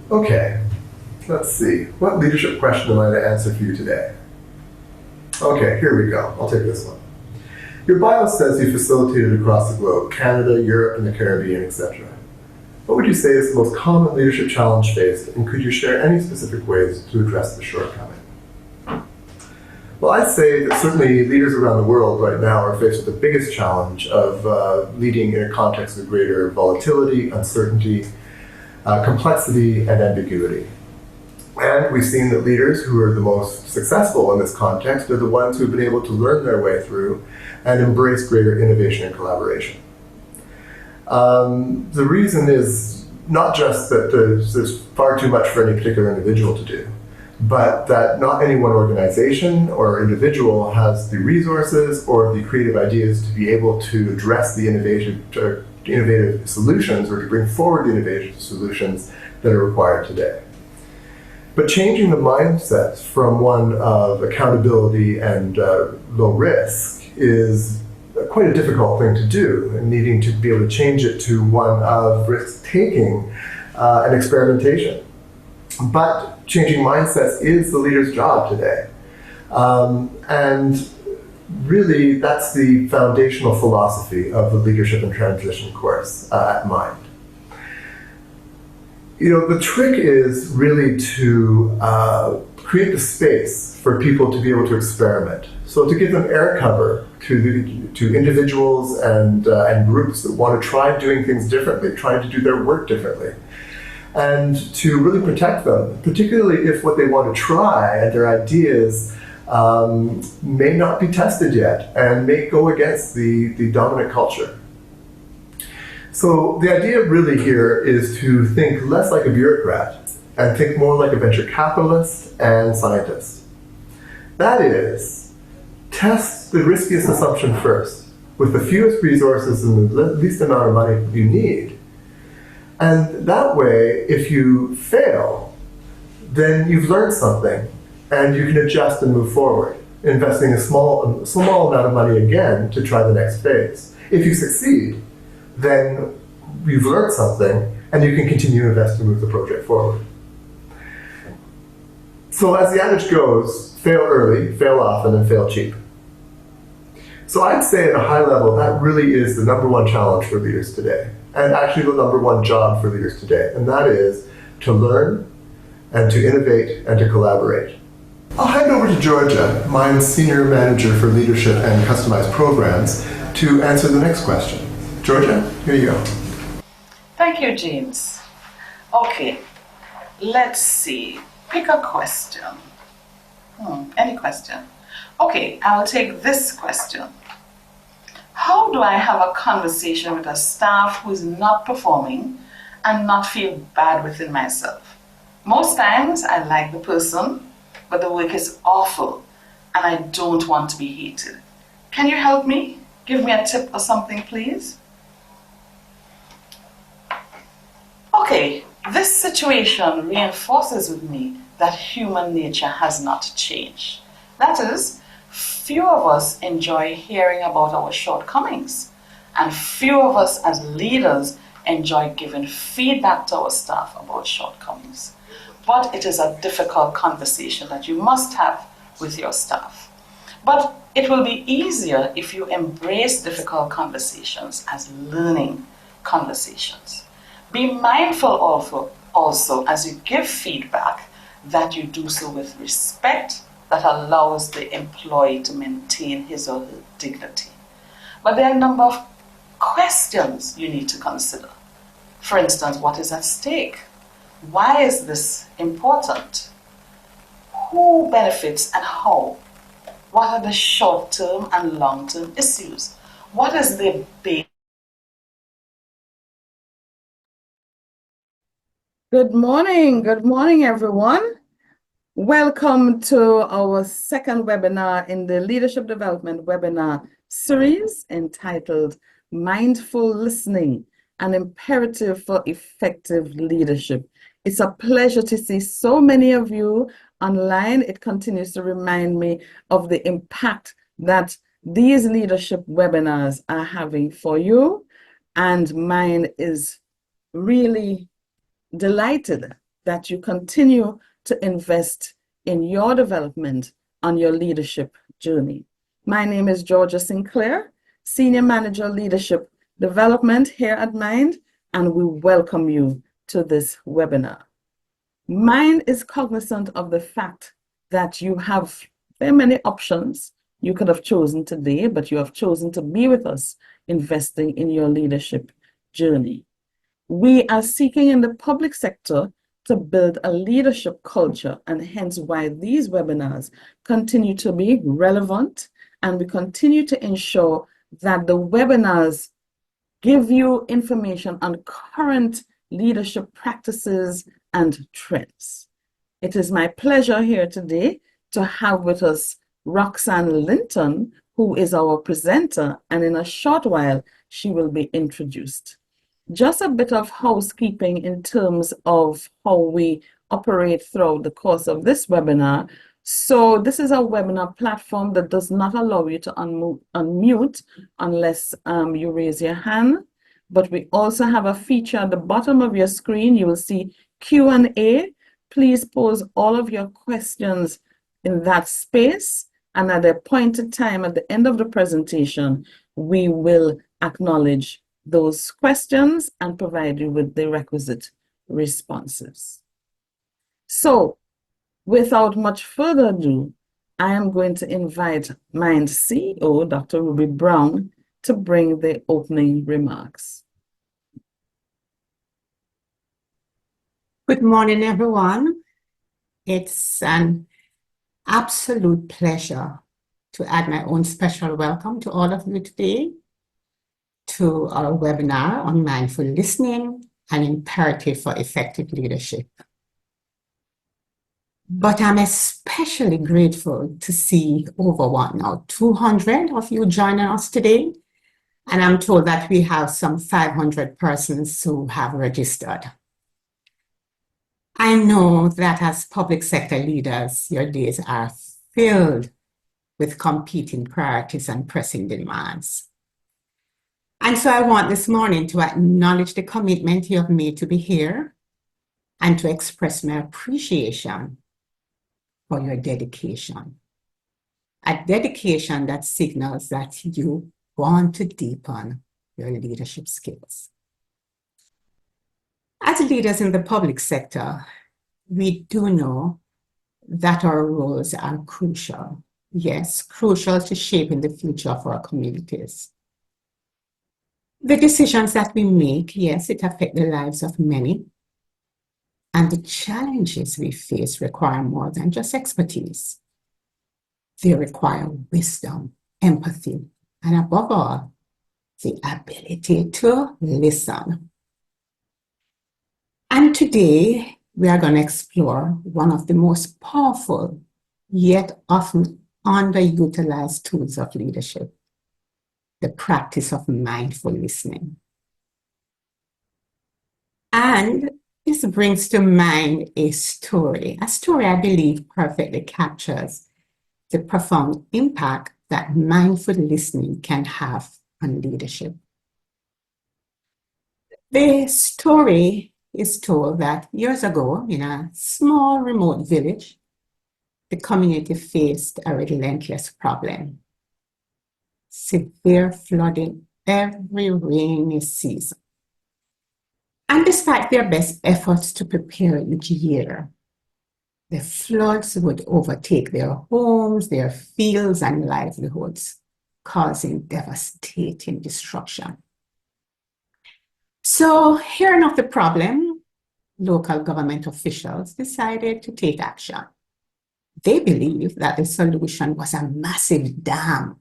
Okay, let's see. What leadership question am I to answer for you today? Okay, here we go. I'll take this one. Your bio says you facilitated across the globe, Canada, Europe, and the Caribbean, etc. What would you say is the most common leadership challenge faced, and could you share any specific ways to address the shortcoming? Well, I'd say that certainly leaders around the world right now are faced with the biggest challenge of leading in a context of greater volatility, uncertainty, complexity, and ambiguity. And we've seen that leaders who are the most successful in this context are the ones who've been able to learn their way through and embrace greater innovation and collaboration. The reason is not just that there's far too much for any particular individual to do, but that not any one organization or individual has the resources or the creative ideas to be able to address the innovative solutions or to bring forward the innovative solutions that are required today. But changing the mindset from one of accountability and low risk is quite a difficult thing to do, and needing to be able to change it to one of risk-taking and experimentation. But changing mindsets is the leader's job today. And really, that's the foundational philosophy of the Leadership and Transition course at Mind. You know, the trick is really to create the space for people to be able to experiment. So to give them air cover to individuals and groups that want to try doing things differently, trying to do their work differently. And to really protect them, particularly if what they want to try and their ideas may not be tested yet and may go against the dominant culture. So the idea really here is to think less like a bureaucrat and think more like a venture capitalist and scientist. That is, test the riskiest assumption first, with the fewest resources and the least amount of money you need. And that way, if you fail, then you've learned something and you can adjust and move forward, investing a small amount of money again to try the next phase. If you succeed, then you've learned something and you can continue to invest and move the project forward. So as the adage goes, fail early, fail often, and fail cheap. So I'd say at a high level, that really is the number one challenge for leaders today, and actually the number one job for leaders today, and that is to learn and to innovate and to collaborate. I'll hand over to Georgia, Mind's Senior Manager for Leadership and Customized Programs, to answer the next question. Georgia, here you go. Thank you, James. Okay, let's see. Pick a question. Any question. Okay, I'll take this question. How do I have a conversation with a staff who is not performing and not feel bad within myself? Most times I like the person, but the work is awful and I don't want to be hated. Can you help me? Give me a tip or something, please. Okay, this situation reinforces with me that human nature has not changed. That is, few of us enjoy hearing about our shortcomings, and few of us as leaders enjoy giving feedback to our staff about shortcomings. But it is a difficult conversation that you must have with your staff. But it will be easier if you embrace difficult conversations as learning conversations. Be mindful also as you give feedback that you do so with respect that allows the employee to maintain his or her dignity. But there are a number of questions you need to consider. For instance, what is at stake? Why is this important? Who benefits and how? What are the short-term and long-term issues? What is the base? Good morning everyone. Welcome to our second webinar in the Leadership Development webinar series entitled Mindful Listening, an Imperative for Effective Leadership. It's a pleasure to see so many of you online. It continues to remind me of the impact that these leadership webinars are having for you, and mine is really delighted that you continue to invest in your development on your leadership journey. My name is Georgia Sinclair, Senior Manager Leadership Development here at Mind, and we welcome you to this webinar. Mind is cognizant of the fact that you have very many options you could have chosen today, but you have chosen to be with us investing in your leadership journey. We are seeking in the public sector to build a leadership culture, and hence why these webinars continue to be relevant, and we continue to ensure that the webinars give you information on current leadership practices and trends. It is my pleasure here today to have with us Roxann Linton, who is our presenter, and in a short while, she will be introduced. Just a bit of housekeeping in terms of how we operate throughout the course of this webinar. So this is a webinar platform that does not allow you to unmute unless you raise your hand. But we also have a feature at the bottom of your screen. You will see Q&A. Please pose all of your questions in that space. And at a appointed time at the end of the presentation, we will acknowledge those questions and provide you with the requisite responses. So, without much further ado, I am going to invite Mind CEO, Dr. Ruby Brown, to bring the opening remarks. Good morning, everyone. It's an absolute pleasure to add my own special welcome to all of you today to our webinar on mindful listening, an imperative for effective leadership. But I'm especially grateful to see over 200 of you joining us today. And I'm told that we have some 500 persons who have registered. I know that as public sector leaders, your days are filled with competing priorities and pressing demands. And so I want this morning to acknowledge the commitment you have made to be here and to express my appreciation for your dedication. A dedication that signals that you want to deepen your leadership skills. As leaders in the public sector, we do know that our roles are crucial. Yes, crucial to shaping the future of our communities. The decisions that we make, yes, it affects the lives of many. And the challenges we face require more than just expertise. They require wisdom, empathy, and above all, the ability to listen. And today, we are going to explore one of the most powerful, yet often underutilized tools of leadership, the practice of mindful listening. And this brings to mind a story I believe perfectly captures the profound impact that mindful listening can have on leadership. The story is told that years ago in a small remote village, the community faced a relentless problem. Severe flooding every rainy season. And despite their best efforts to prepare each year, the floods would overtake their homes, their fields, and livelihoods, causing devastating destruction. So, hearing of the problem, local government officials decided to take action. They believed that the solution was a massive dam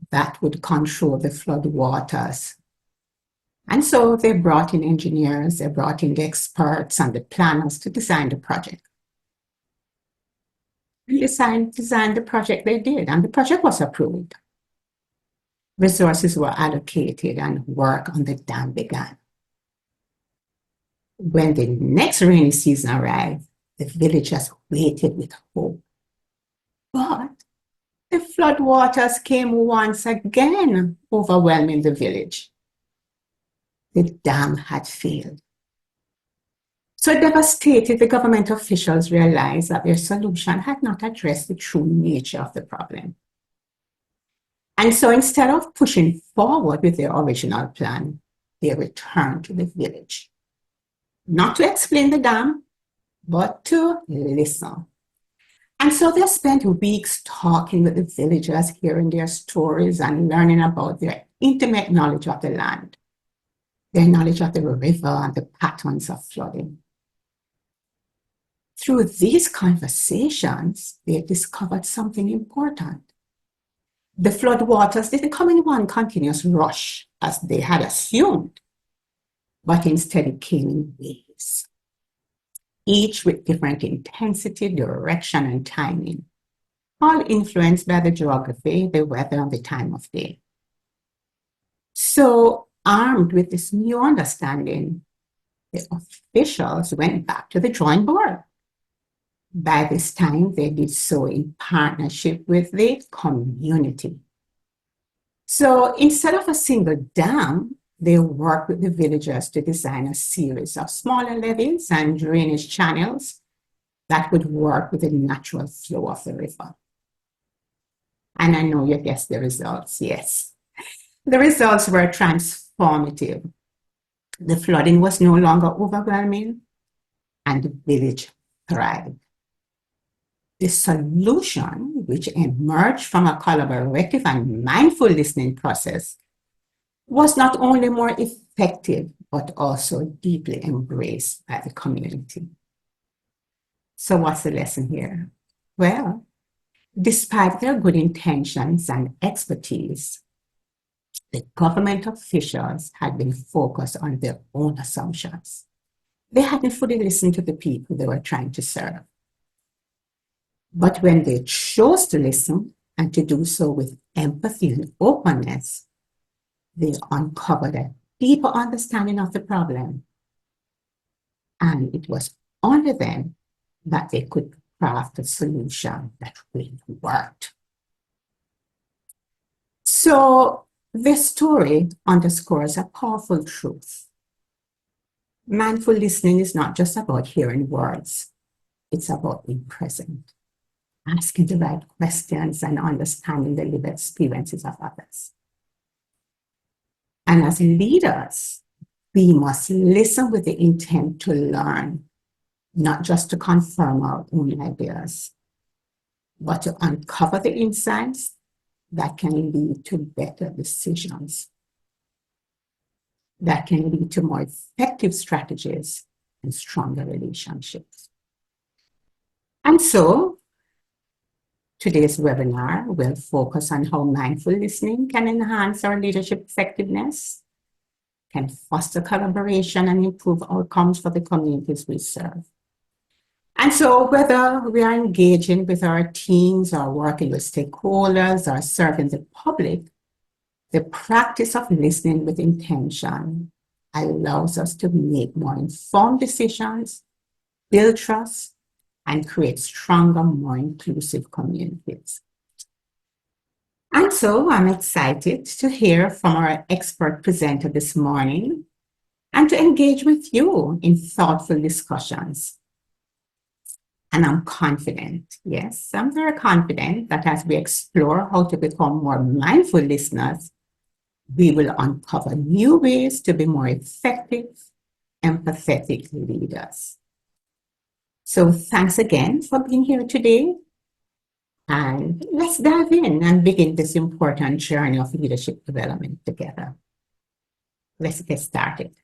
that would control the flood waters. And so they brought in engineers, they brought in the experts and the planners to design the project. And design the project they did, and the project was approved. Resources were allocated and work on the dam began. When the next rainy season arrived, the villagers waited with hope. But the flood waters came once again, overwhelming the village. The dam had failed. So devastated, the government officials realized that their solution had not addressed the true nature of the problem. And so instead of pushing forward with their original plan, they returned to the village, not to explain the dam, but to listen. And so they spent weeks talking with the villagers, hearing their stories and learning about their intimate knowledge of the land, their knowledge of the river and the patterns of flooding. Through these conversations, they discovered something important. The flood waters didn't come in one continuous rush as they had assumed, but instead it came in waves, each with different intensity, direction, and timing, all influenced by the geography, the weather, and the time of day. So, armed with this new understanding, the officials went back to the drawing board. By this time, they did so in partnership with the community. So instead of a single dam, they worked with the villagers to design a series of smaller levees and drainage channels that would work with the natural flow of the river. And I know you guessed the results, yes. The results were transformative. The flooding was no longer overwhelming, and the village thrived. The solution, which emerged from a collaborative and mindful listening process, was not only more effective, but also deeply embraced by the community. So what's the lesson here? Well, despite their good intentions and expertise, the government officials had been focused on their own assumptions. They hadn't fully listened to the people they were trying to serve. But when they chose to listen and to do so with empathy and openness, they uncovered a deeper understanding of the problem. And it was only then that they could craft a solution that really worked. So this story underscores a powerful truth. Mindful listening is not just about hearing words, it's about being present, asking the right questions, and understanding the lived experiences of others. And as leaders, we must listen with the intent to learn, not just to confirm our own ideas, but to uncover the insights that can lead to better decisions, that can lead to more effective strategies and stronger relationships. And so, today's webinar will focus on how mindful listening can enhance our leadership effectiveness, can foster collaboration, and improve outcomes for the communities we serve. And so whether we are engaging with our teams or working with stakeholders or serving the public, the practice of listening with intention allows us to make more informed decisions, build trust, and create stronger, more inclusive communities. And so I'm excited to hear from our expert presenter this morning and to engage with you in thoughtful discussions. And I'm confident, yes, I'm very confident that as we explore how to become more mindful listeners, we will uncover new ways to be more effective, empathetic leaders. So thanks again for being here today. And let's dive in and begin this important journey of leadership development together. Let's get started.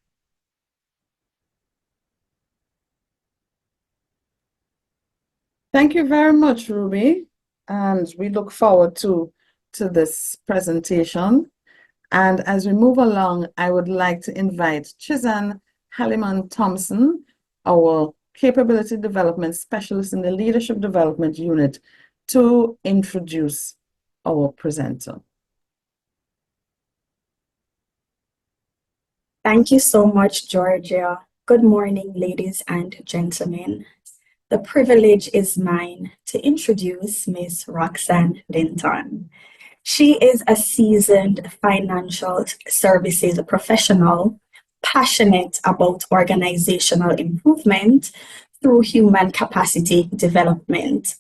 Thank you very much, Ruby. And we look forward to this presentation. And as we move along, I would like to invite Chizan Halliman-Thompson, our Capability Development Specialist in the Leadership Development Unit, to introduce our presenter. Thank you so much, Georgia. Good morning, ladies and gentlemen. The privilege is mine to introduce Ms. Roxann Linton. She is a seasoned financial services professional passionate about organizational improvement through human capacity development.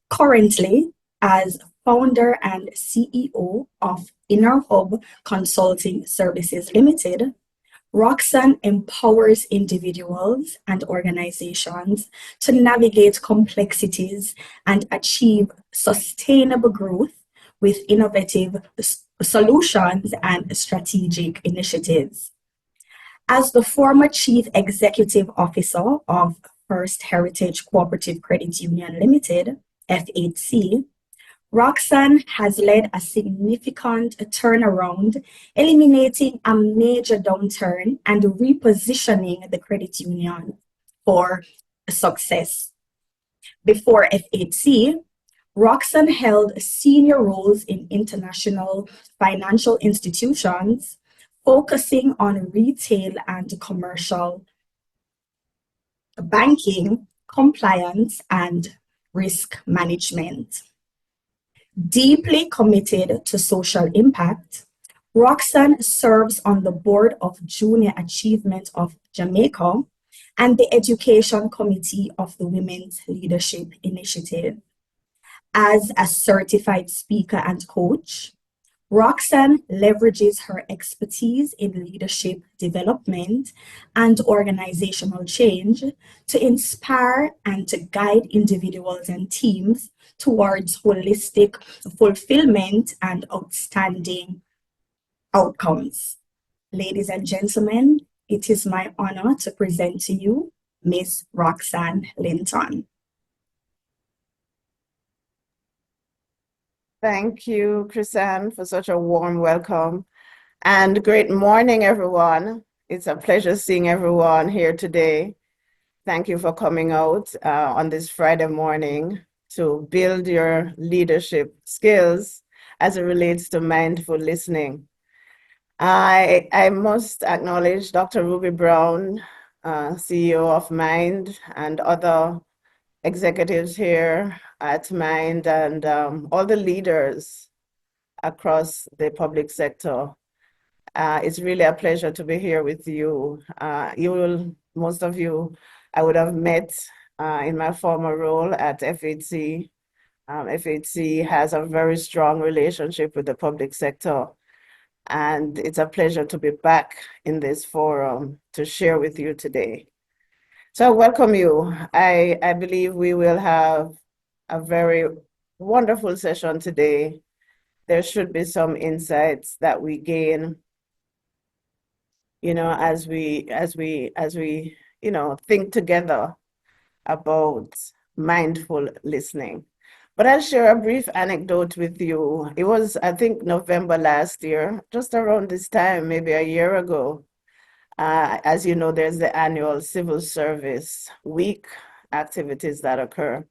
Currently, as founder and CEO of InnerHub Consulting Services Limited, Roxann empowers individuals and organizations to navigate complexities and achieve sustainable growth with innovative solutions and strategic initiatives. As the former Chief Executive Officer of First Heritage Cooperative Credit Union Limited, FHC, Roxann has led a significant turnaround, eliminating a major downturn and repositioning the credit union for success. Before FHC, Roxann held senior roles in international financial institutions, focusing on retail and commercial banking, compliance, and risk management. Deeply committed to social impact, Roxann serves on the board of Junior Achievement of Jamaica and the Education Committee of the Women's Leadership Initiative. As a certified speaker and coach, Roxann leverages her expertise in leadership development and organizational change to inspire and to guide individuals and teams towards holistic fulfillment and outstanding outcomes. Ladies and gentlemen, it is my honor to present to you Miss Roxann Linton. Thank you, Chrisanne, for such a warm welcome. And great morning, everyone. It's a pleasure seeing everyone here today. Thank you for coming out on this Friday morning to build your leadership skills as it relates to mindful listening. I must acknowledge Dr. Ruby Brown, CEO of Mind, and other executives here at Mind, and all the leaders across the public sector. It's really a pleasure to be here with you. Most of you, I would have met in my former role at FHC. FHC has a very strong relationship with the public sector, and it's a pleasure to be back in this forum to share with you today. So I welcome you. I believe we will have a very wonderful session today. There should be some insights that we gain, as we think together about mindful listening. But I'll share a brief anecdote with you. It was, I think, November last year, just around this time, maybe a year ago. As you know, there's the annual Civil Service Week activities that occur.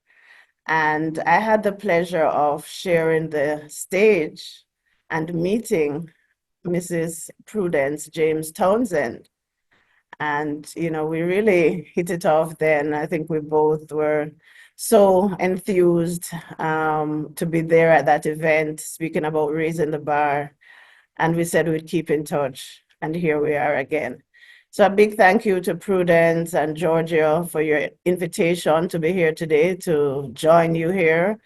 And I had the pleasure of sharing the stage and meeting Mrs. Prudence James Townsend. And, we really hit it off then. I think we both were so enthused to be there at that event, speaking about raising the bar. And we said we'd keep in touch. And here we are again. So a big thank you to Prudence and Georgia for your invitation to be here today, to join you here.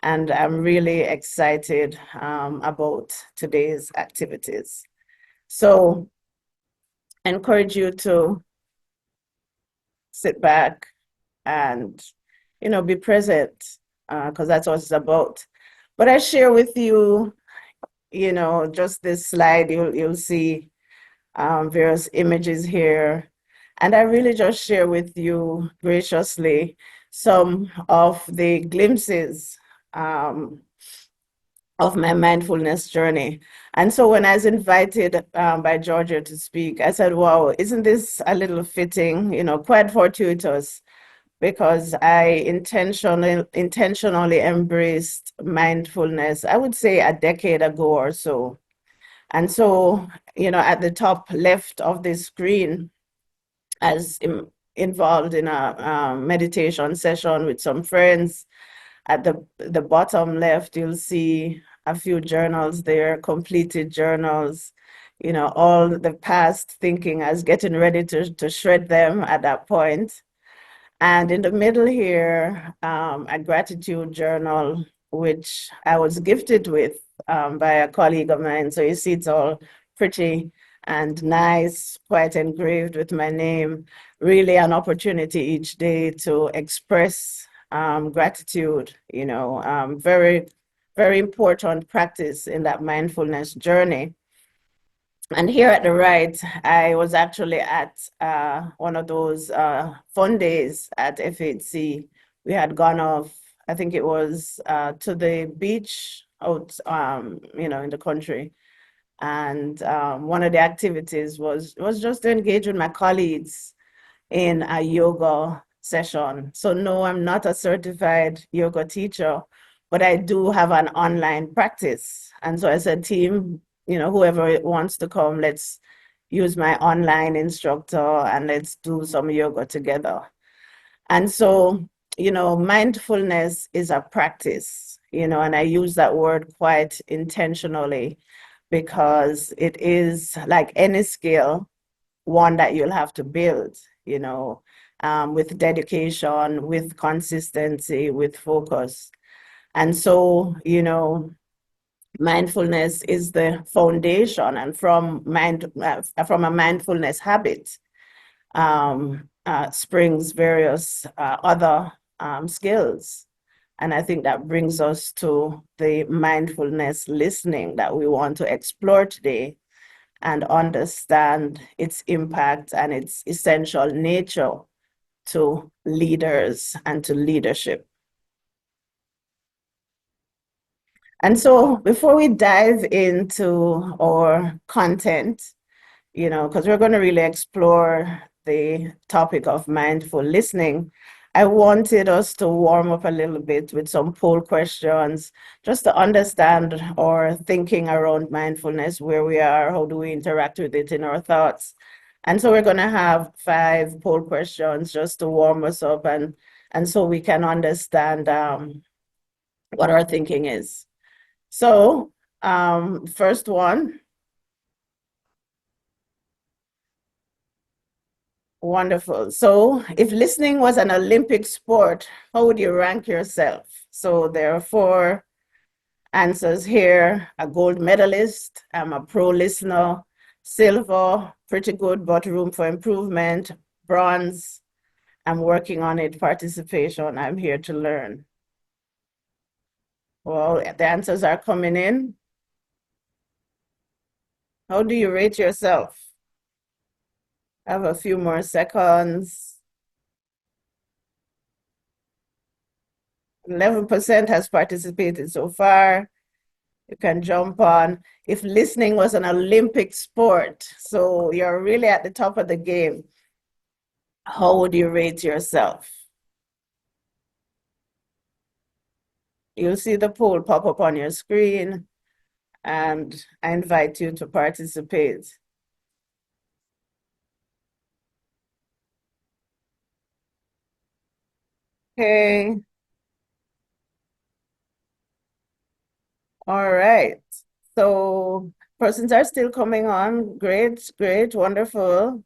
And I'm really excited about today's activities. So I encourage you to sit back and, be present, because that's what it's about. But I share with you, just this slide, you'll see various images here. And I really just share with you graciously some of the glimpses of my mindfulness journey. And so when I was invited by Georgia to speak, I said, wow, isn't this a little fitting, quite fortuitous, because I intentionally embraced mindfulness, I would say a decade ago or so. And so, at the top left of the screen, as involved in a meditation session with some friends, at the bottom left, you'll see a few journals there, completed journals, all the past thinking as getting ready to shred them at that point. And in the middle here, a gratitude journal, which I was gifted with by a colleague of mine. So you see, it's all pretty and nice, quite engraved with my name. Really an opportunity each day to express gratitude, very, very important practice in that mindfulness journey. And here at the right, I was actually at one of those fun days at FHC. We had gone off, I think it was to the beach out, in the country. And one of the activities was just to engage with my colleagues in a yoga session. So no, I'm not a certified yoga teacher, but I do have an online practice. And so I said, team, whoever wants to come, let's use my online instructor and let's do some yoga together. And so, mindfulness is a practice, and I use that word quite intentionally because it is like any skill, one that you'll have to build, with dedication, with consistency, with focus. And so, mindfulness is the foundation, and from a mindfulness habit springs various other skills. And I think that brings us to the mindfulness listening that we want to explore today and understand its impact and its essential nature to leaders and to leadership. And so before we dive into our content, because we're going to really explore the topic of mindful listening, I wanted us to warm up a little bit with some poll questions, just to understand our thinking around mindfulness, where we are, how do we interact with it in our thoughts. And so we're going to have 5 poll questions just to warm us up and so we can understand what our thinking is. So first one. Wonderful. So if listening was an Olympic sport, how would you rank yourself? So there are 4 answers here. A gold medalist, I'm a pro listener, silver, pretty good, but room for improvement, bronze, I'm working on it, participation, I'm here to learn. Well, the answers are coming in. How do you rate yourself? I have a few more seconds. 11% has participated so far. You can jump on. If listening was an Olympic sport, so you're really at the top of the game, how would you rate yourself? You'll see the poll pop up on your screen, and I invite you to participate. Okay. All right. So persons are still coming on. Great, great, wonderful.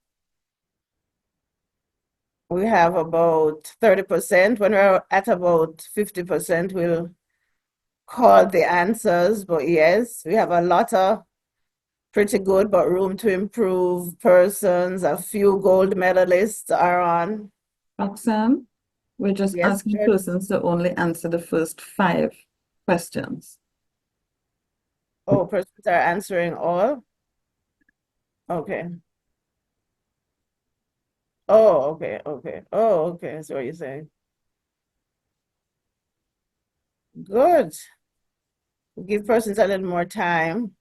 We have about 30%. When we're at about 50%, we'll call the answers. But yes, we have a lot of pretty good, but room to improve persons. A few gold medalists are on. Roxann, we're just Yes, asking good. persons to only answer the first 5 questions. Oh, persons are answering all? Okay. Oh, okay, okay. Oh, okay, that's what you're saying. Good. Give persons a little more time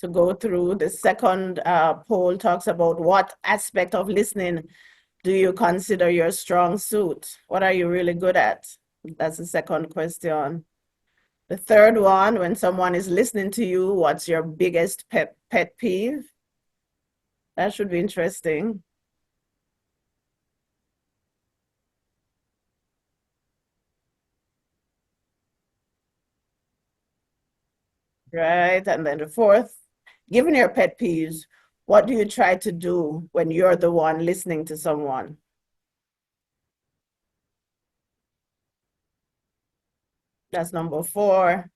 to go through. The second poll talks about what aspect of listening do you consider your strong suit? What are you really good at? That's the second question. The third one, when someone is listening to you, what's your biggest pet peeve? That should be interesting. Right, and then the fourth, given your pet peeves, what do you try to do when you're the one listening to someone? That's number 4.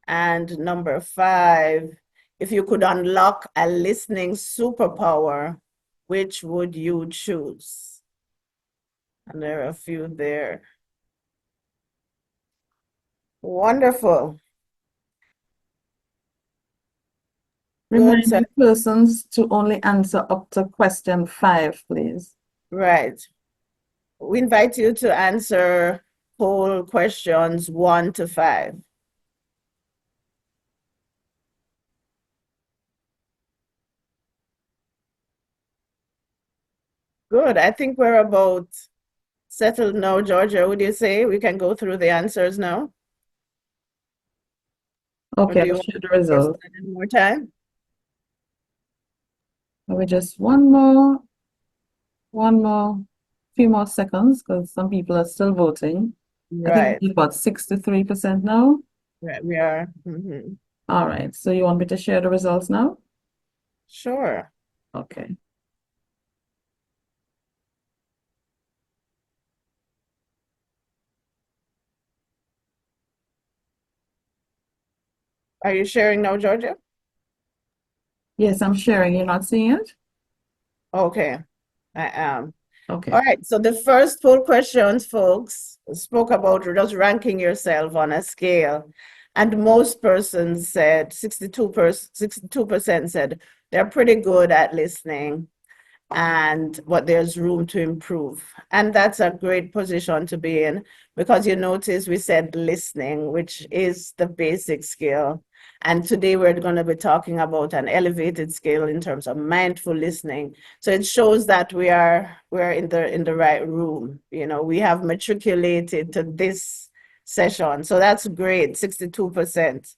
And number 5, if you could unlock a listening superpower, which would you choose? And there are a few there. Wonderful. Good. So, Reminding persons to only answer up to question 5, please. right. We invite you to answer poll questions 1 to 5. Good. I think we're about settled now, Georgia. Would you say we can go through the answers now? Or Okay, do you I'll want share the to result. spend more time? We just few more seconds because some people are still voting. I think Right. we've got 63% now. Right. We are. Mhm. All right, so you want me to share the results now? Sure. Okay. Are you sharing now, Georgia? Yes, I'm sharing. You're not seeing it? Okay, I am. Okay. All right, so the first poll questions, folks, spoke about just ranking yourself on a scale. And most persons said, 62% said they're pretty good at listening, but there's room to improve. And that's a great position to be in because you notice we said listening, which is the basic skill. And today we're going to be talking about an elevated skill in terms of mindful listening. So it shows that we're in the right room. You know, we have matriculated to this session. So that's great, 62%.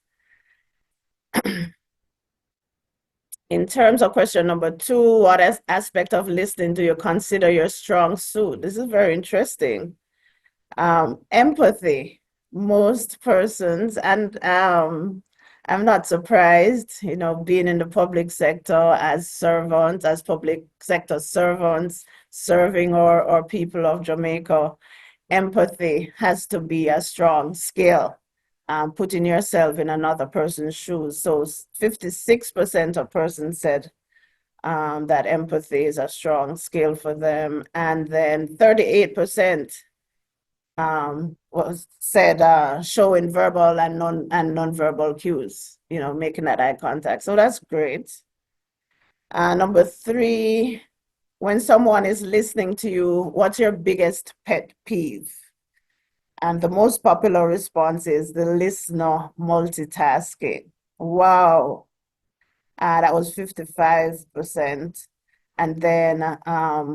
In terms of question number 2, what aspect of listening do you consider your strong suit? This is very interesting. Empathy. Most persons, and I'm not surprised, you know, being in the public sector as servants, as public sector servants, serving our people of Jamaica, empathy has to be a strong skill. Putting yourself in another person's shoes. So 56% of persons said that empathy is a strong skill for them. And then 38% was said showing verbal and non-verbal cues, you know, making that eye contact. So that's great. Number 3, when someone is listening to you, what's your biggest pet peeve? And the most popular response is the listener multitasking. Wow. That was 55%. And then a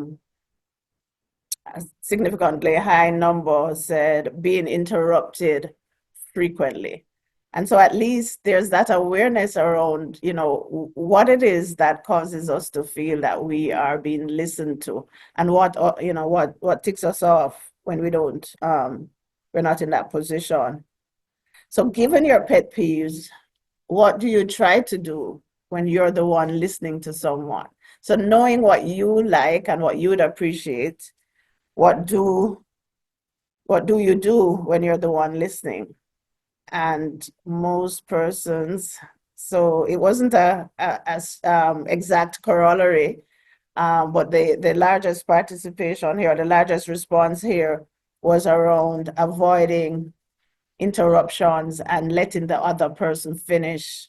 significantly high number said being interrupted frequently. And so at least there's that awareness around, you know, what it is that causes us to feel that we are being listened to and what ticks us off when we're not in that position. So given your pet peeves, what do you try to do when you're the one listening to someone? So knowing what you like and what you would appreciate, what do you do when you're the one listening? And most persons, so it wasn't a exact corollary, but the largest participation here, the largest response here was around avoiding interruptions and letting the other person finish,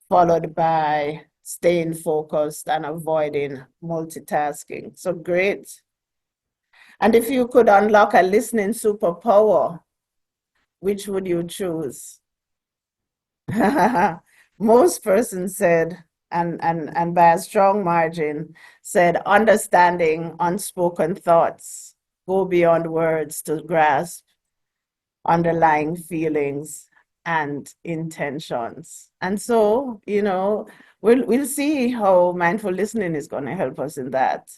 followed by staying focused and avoiding multitasking. So great. And if you could unlock a listening superpower, which would you choose? Most persons said, and by a strong margin, said understanding unspoken thoughts, go beyond words to grasp underlying feelings and intentions. And so, you know, we'll see how mindful listening is going to help us in that.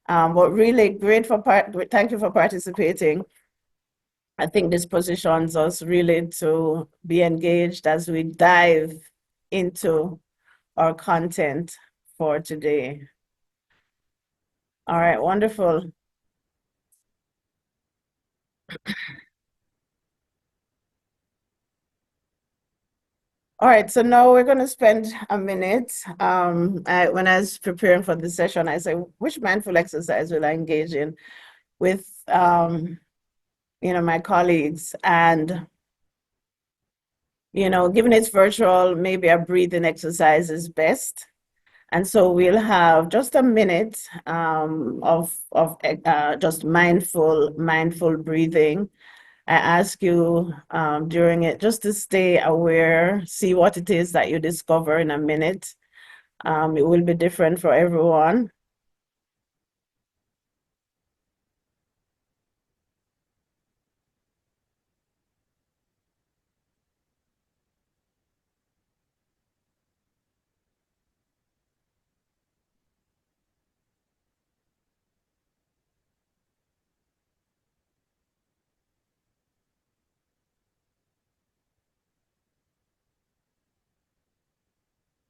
But really thank you for participating. I think this positions us really to be engaged as we dive into our content for today. All right, wonderful. All right, so now we're going to spend a minute. When I was preparing for the session, I said, which mindful exercise will I engage in with, my colleagues? And, given it's virtual, maybe a breathing exercise is best. And so we'll have just a minute of just mindful breathing. I ask you during it just to stay aware, see what it is that you discover in a minute. It will be different for everyone.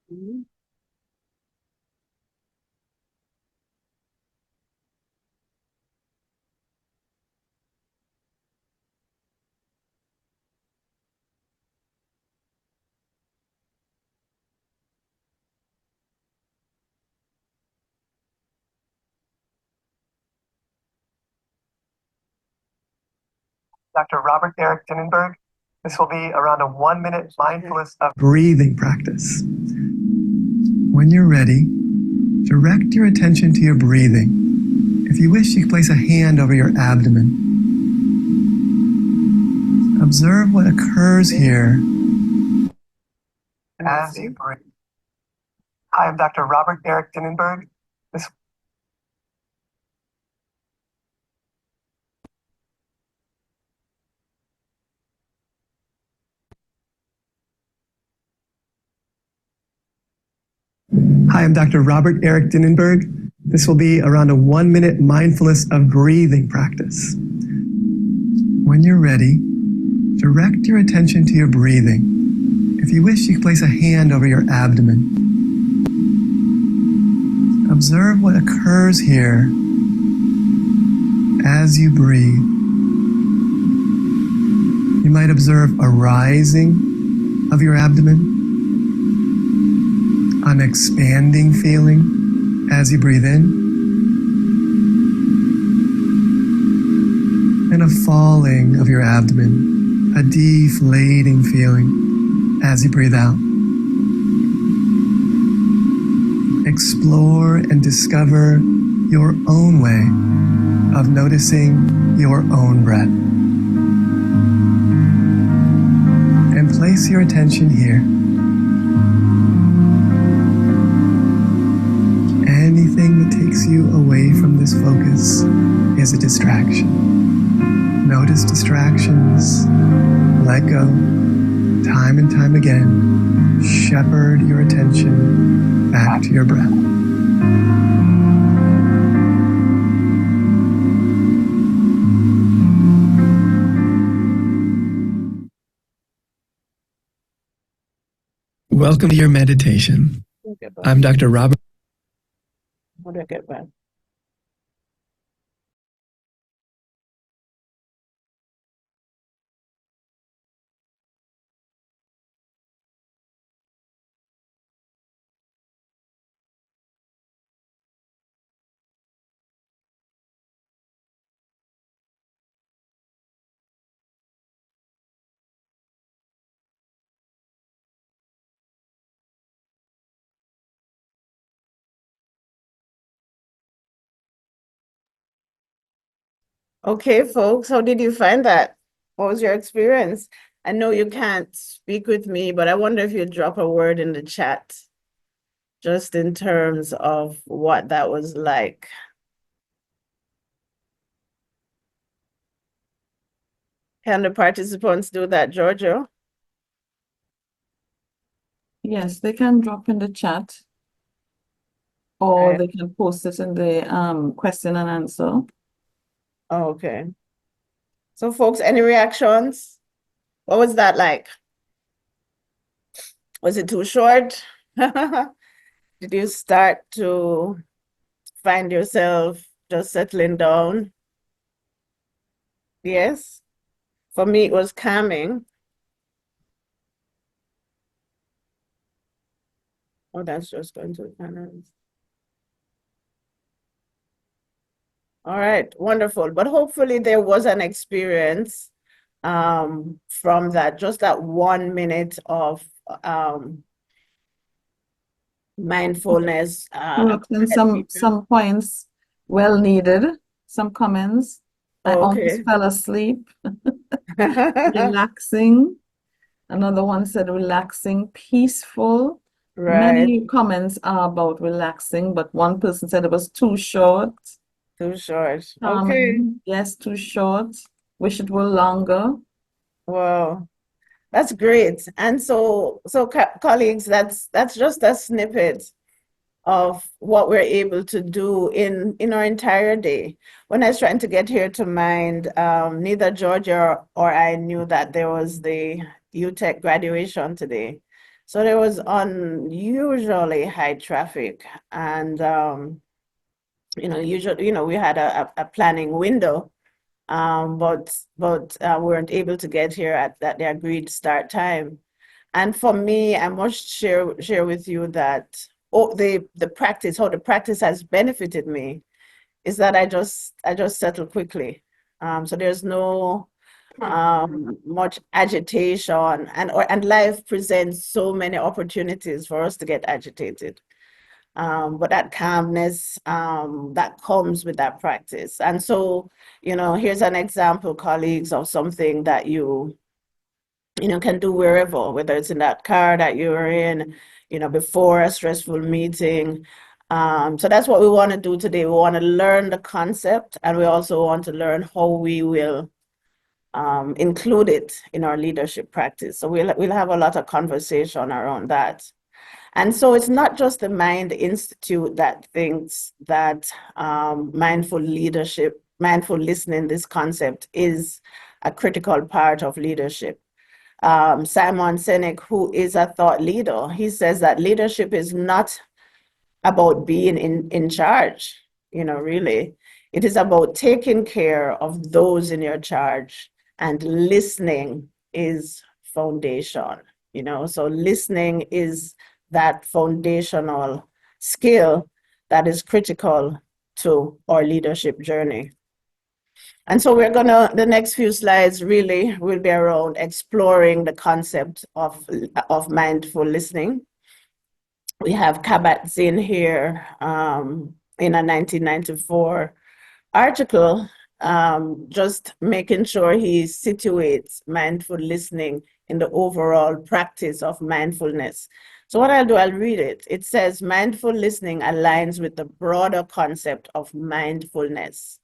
Mhm. Dr. Robert Eric Dinnenberg. This will be around a 1-minute mindfulness of breathing practice. When you're ready, direct your attention to your breathing. If you wish, you can place a hand over your abdomen. Observe what occurs here as you breathe. Hi, I'm Dr. Robert Eric Dinnenberg. Hi, I'm Dr. Robert Eric Dinnenberg. This will be around a 1-minute mindfulness of breathing practice. When you're ready, direct your attention to your breathing. If you wish, you can place a hand over your abdomen. Observe what occurs here as you breathe. You might observe a rising of your abdomen, an expanding feeling as you breathe in, and a falling of your abdomen, a deflating feeling as you breathe out. Explore and discover your own way of noticing your own breath. And place your attention here. Anything that takes you away from this focus is a distraction. Notice distractions, let go, time and time again. Shepherd your attention back to your breath. Welcome to your meditation. I'm Dr. Robert. How do I get back? Okay, folks, how did you find that? What was your experience? I know you can't speak with me, but I wonder if you'd drop a word in the chat, just in terms of what that was like. Can the participants do that, Giorgio? Yes, they can drop in the chat or Right. they can post it in the question and answer. Oh, okay. So, folks, any reactions? What was that like? Was it too short? Did you start to find yourself just settling down? Yes. For me, it was calming. Oh, that's just going to the panels. All right, wonderful. But hopefully there was an experience from that, just that 1 minute of mindfulness. And some points well needed, some comments. I almost Okay. fell asleep. Relaxing. Another one said relaxing, peaceful. Right, Many comments are about relaxing, but one person said it was too short. too short. Okay. Yes, too short. Wish it were longer. Wow. That's great. And so colleagues, that's just a snippet of what we're able to do in our entire day. When I was trying to get here to mind, neither Georgia or I knew that there was the UTech graduation today. So there was unusually high traffic, and usually, we had a planning window, but we weren't able to get here at the agreed start time. And for me, I must share with you that the practice, how the practice has benefited me, is that I just settle quickly. So there's no much agitation, and life presents so many opportunities for us to get agitated. But that calmness that comes with that practice. And so, here's an example, colleagues, of something that you can do wherever, whether it's in that car that you're in, before a stressful meeting. So that's what we want to do today. We want to learn the concept, and we also want to learn how we will include it in our leadership practice. So we'll have a lot of conversation around that. And so it's not just the Mind Institute that thinks that mindful leadership, mindful listening, this concept is a critical part of leadership. Simon Sinek, who is a thought leader, he says that leadership is not about being in charge, really. It is about taking care of those in your charge, and listening is foundation, so listening is that foundational skill that is critical to our leadership journey. And so the next few slides really will be around exploring the concept of mindful listening. We have Kabat-Zinn here in a 1994 article, just making sure he situates mindful listening in the overall practice of mindfulness. So what I'll do, I'll read it. It says, mindful listening aligns with the broader concept of mindfulness,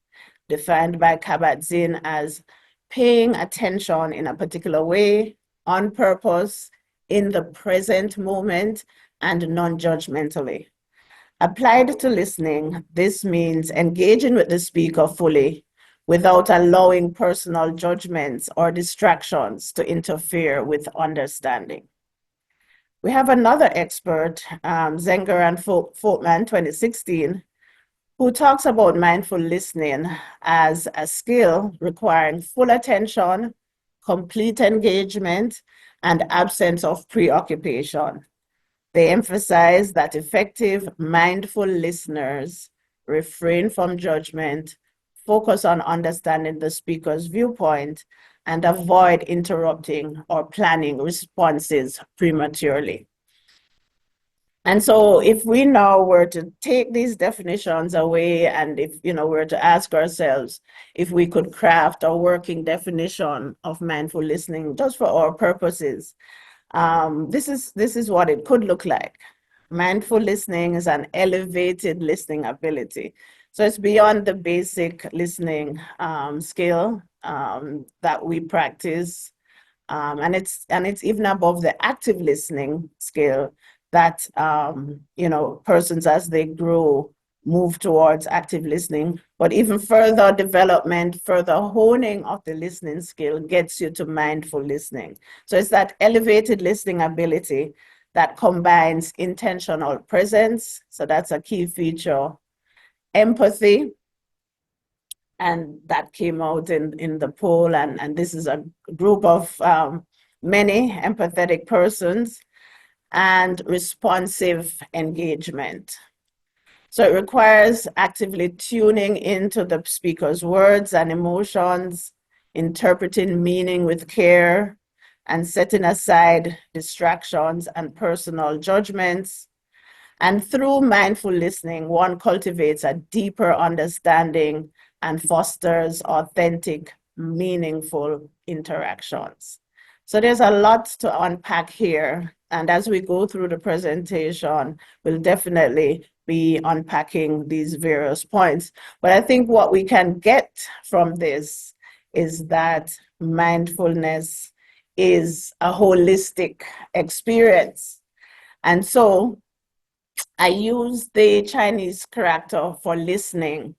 defined by Kabat-Zinn as paying attention in a particular way, on purpose, in the present moment, and non-judgmentally. Applied to listening, this means engaging with the speaker fully without allowing personal judgments or distractions to interfere with understanding. We have another expert, Zenger and Folkman, 2016, who talks about mindful listening as a skill requiring full attention, complete engagement, and absence of preoccupation. They emphasize that effective, mindful listeners refrain from judgment, focus on understanding the speaker's viewpoint, and avoid interrupting or planning responses prematurely. And so if we now were to take these definitions away, and if were to ask ourselves if we could craft a working definition of mindful listening just for our purposes, this is what it could look like. Mindful listening is an elevated listening ability. So it's beyond the basic listening skill that we practice, and it's even above the active listening skill that persons, as they grow, move towards active listening. But even further development, further honing of the listening skill gets you to mindful listening. So it's that elevated listening ability that combines intentional presence. So that's a key feature. Empathy, and that came out in the poll, and this is a group of many empathetic persons, and responsive engagement. So it requires actively tuning into the speaker's words and emotions, interpreting meaning with care, and setting aside distractions and personal judgments. And through mindful listening, one cultivates a deeper understanding and fosters authentic, meaningful interactions. So there's a lot to unpack here. And as we go through the presentation, we'll definitely be unpacking these various points. But I think what we can get from this is that mindfulness is a holistic experience. And so I use the Chinese character for listening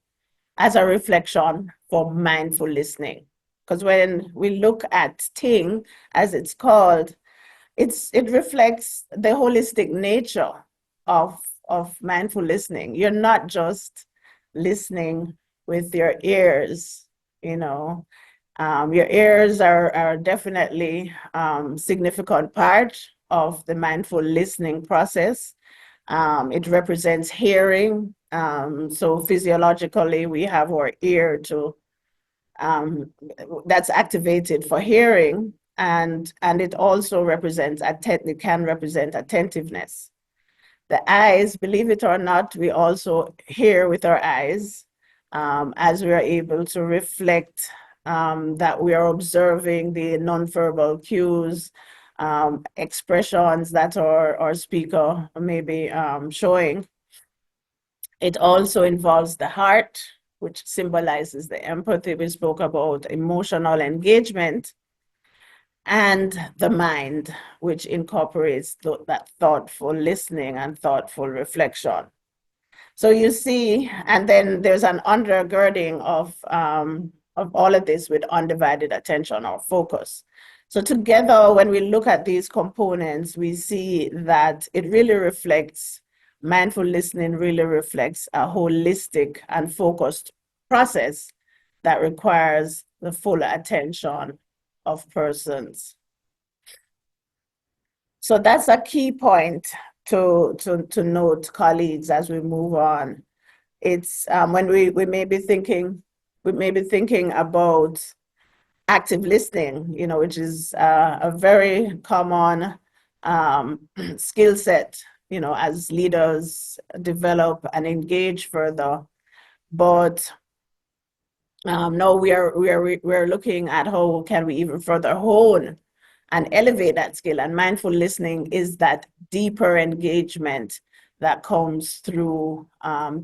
as a reflection for mindful listening. Because when we look at Ting, as it's called, it reflects the holistic nature of mindful listening. You're not just listening with your ears, you know. Your ears are definitely significant part of the mindful listening process. It represents hearing. So physiologically, we have our ear to that's activated for hearing, and it also represents it can represent attentiveness. The eyes, believe it or not, we also hear with our eyes, as we are able to reflect that we are observing the nonverbal cues, expressions that our speaker may be showing. It also involves the heart, which symbolizes the empathy we spoke about, emotional engagement, and the mind, which incorporates that thoughtful listening and thoughtful reflection. So you see, and then there's an undergirding of all of this with undivided attention or focus. So together, when we look at these components, we see that it really reflects, mindful listening really reflects a holistic and focused process that requires the full attention of persons. So that's a key point to note, colleagues, as we move on. It's when we may be thinking about active listening, you know, which is a very common skill set, you know, as leaders develop and engage further. But now we're looking at how can we even further hone and elevate that skill. And mindful listening is that deeper engagement that comes through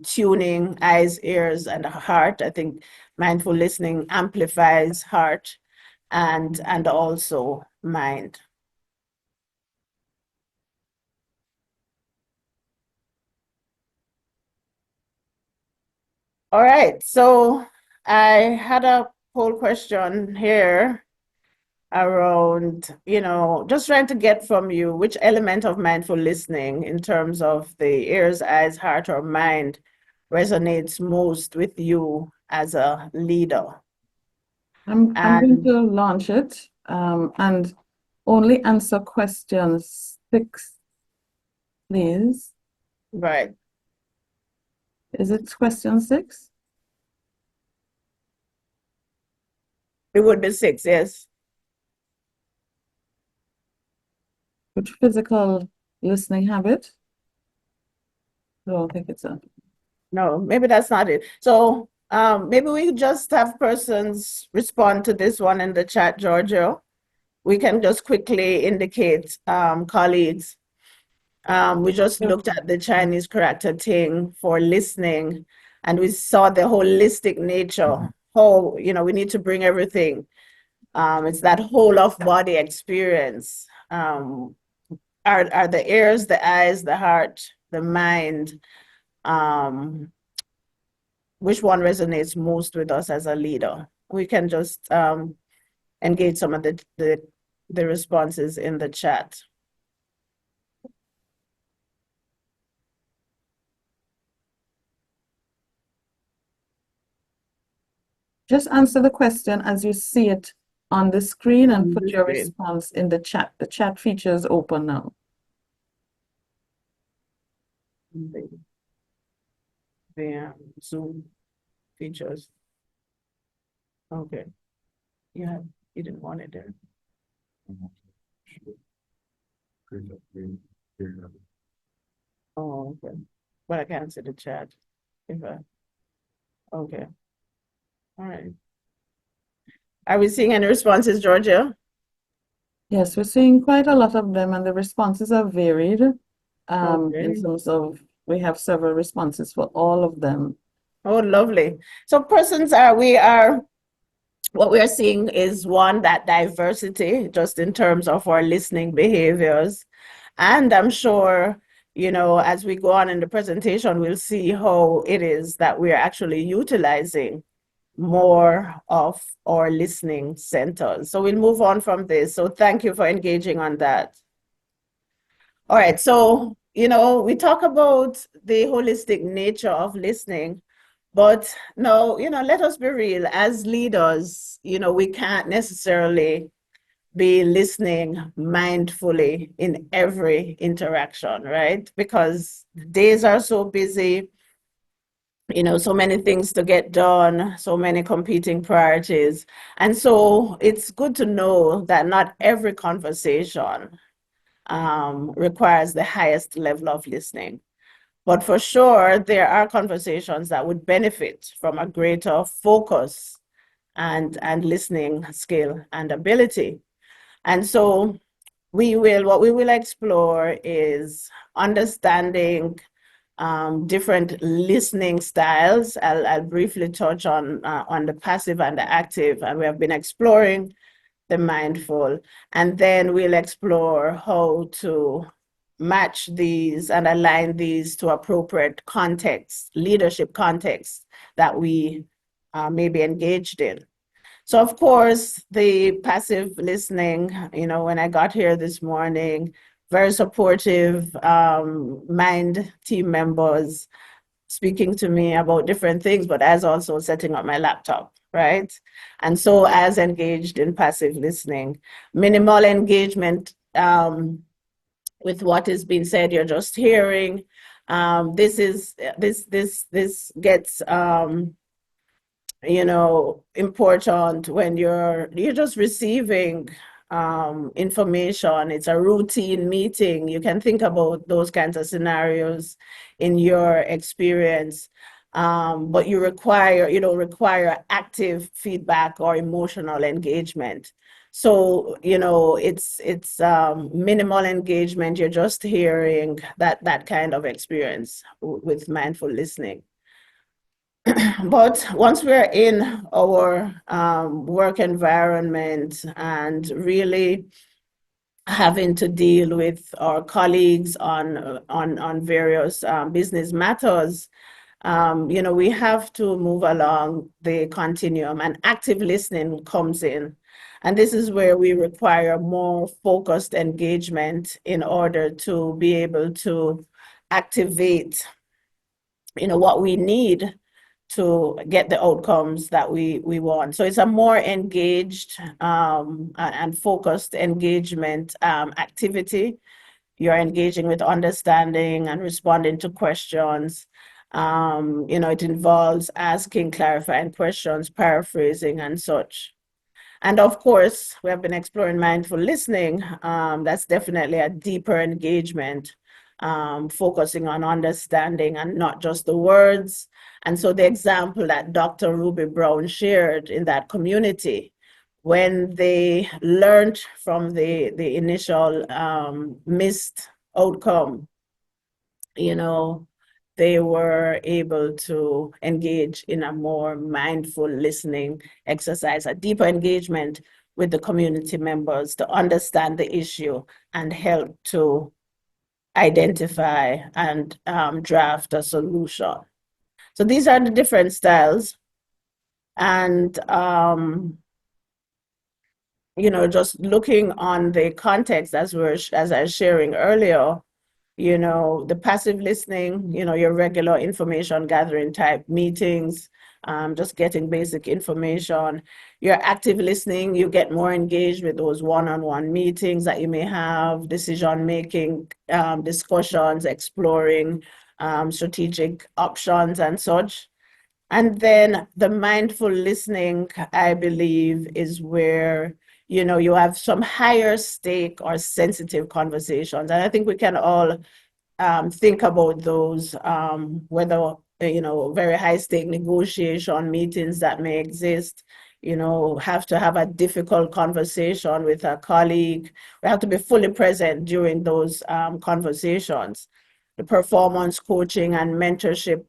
tuning eyes, ears, and heart. I think mindful listening amplifies heart and also mind. All right, so I had a poll question here around, you know, just trying to get from you which element of mindful listening in terms of the ears, eyes, heart, or mind resonates most with you as a leader. I'm going to launch it and only answer question 6, please. Right. Is it question 6? It would be 6, yes. Which physical listening habit? I don't think it's a. No, maybe that's not it. So maybe we just have persons respond to this one in the chat, Giorgio. We can just quickly indicate, colleagues. We just looked at the Chinese character Ting for listening, and we saw the holistic nature. How, you know, we need to bring everything. It's that whole of body experience. Are the ears, the eyes, the heart, the mind? Which one resonates most with us as a leader? We can just engage some of the responses in the chat. Just answer the question as you see it on the screen and On put the your screen. response in the chat. The chat feature is open now. The Zoom features. Okay. Yeah, you didn't want it there. Oh, okay. But I can't see the chat. If I, okay. All right. Are we seeing any responses, Georgia? Yes, we're seeing quite a lot of them, and the responses are varied. Okay. In terms of, we have several responses for all of them. Oh, lovely. So what we are seeing is one, that diversity, just in terms of our listening behaviors. And I'm sure, as we go on in the presentation, we'll see how it is that we are actually utilizing more of our listening centers. So we'll move on from this. So thank you for engaging on that. All right, so, we talk about the holistic nature of listening, but no, let us be real. As leaders, we can't necessarily be listening mindfully in every interaction, right? Because days are so busy, so many things to get done, so many competing priorities. And so it's good to know that not every conversation requires the highest level of listening. But for sure, there are conversations that would benefit from a greater focus and listening skill and ability. And so what we will explore is understanding different listening styles. I'll briefly touch on the passive and the active, and we have been exploring the mindful, and then we'll explore how to match these and align these to appropriate context, leadership context that we may be engaged in. So of course, the passive listening, when I got here this morning, very supportive mind team members speaking to me about different things, but as also setting up my laptop, right? And so as engaged in passive listening, minimal engagement with what is being said, you're just hearing. This gets important when you're just receiving information. It's a routine meeting. You can think about those kinds of scenarios in your experience, but you require active feedback or emotional engagement. So it's minimal engagement. You're just hearing that kind of experience with mindful listening. But once we're in our work environment and really having to deal with our colleagues on various business matters, we have to move along the continuum, and active listening comes in. And this is where we require more focused engagement in order to be able to activate, what we need to get the outcomes that we want. So it's a more engaged and focused engagement activity. You're engaging with understanding and responding to questions. It involves asking clarifying questions, paraphrasing, and such. And of course, we have been exploring mindful listening. That's definitely a deeper engagement, focusing on understanding and not just the words. And so the example that Dr. Ruby Brown shared in that community, when they learned from the initial missed outcome, they were able to engage in a more mindful listening exercise, a deeper engagement with the community members to understand the issue and help to identify and draft a solution. So these are the different styles. And, just looking on the context as I was sharing earlier, the passive listening, your regular information gathering type meetings just getting basic information. You're active listening, you get more engaged with those one-on-one meetings that you may have, decision-making discussions, exploring strategic options and such. And then the mindful listening, I believe, is where you have some higher stake or sensitive conversations. And I think we can all think about those, whether, very high stake negotiation meetings that may exist, have to have a difficult conversation with a colleague. We have to be fully present during those conversations. The performance coaching and mentorship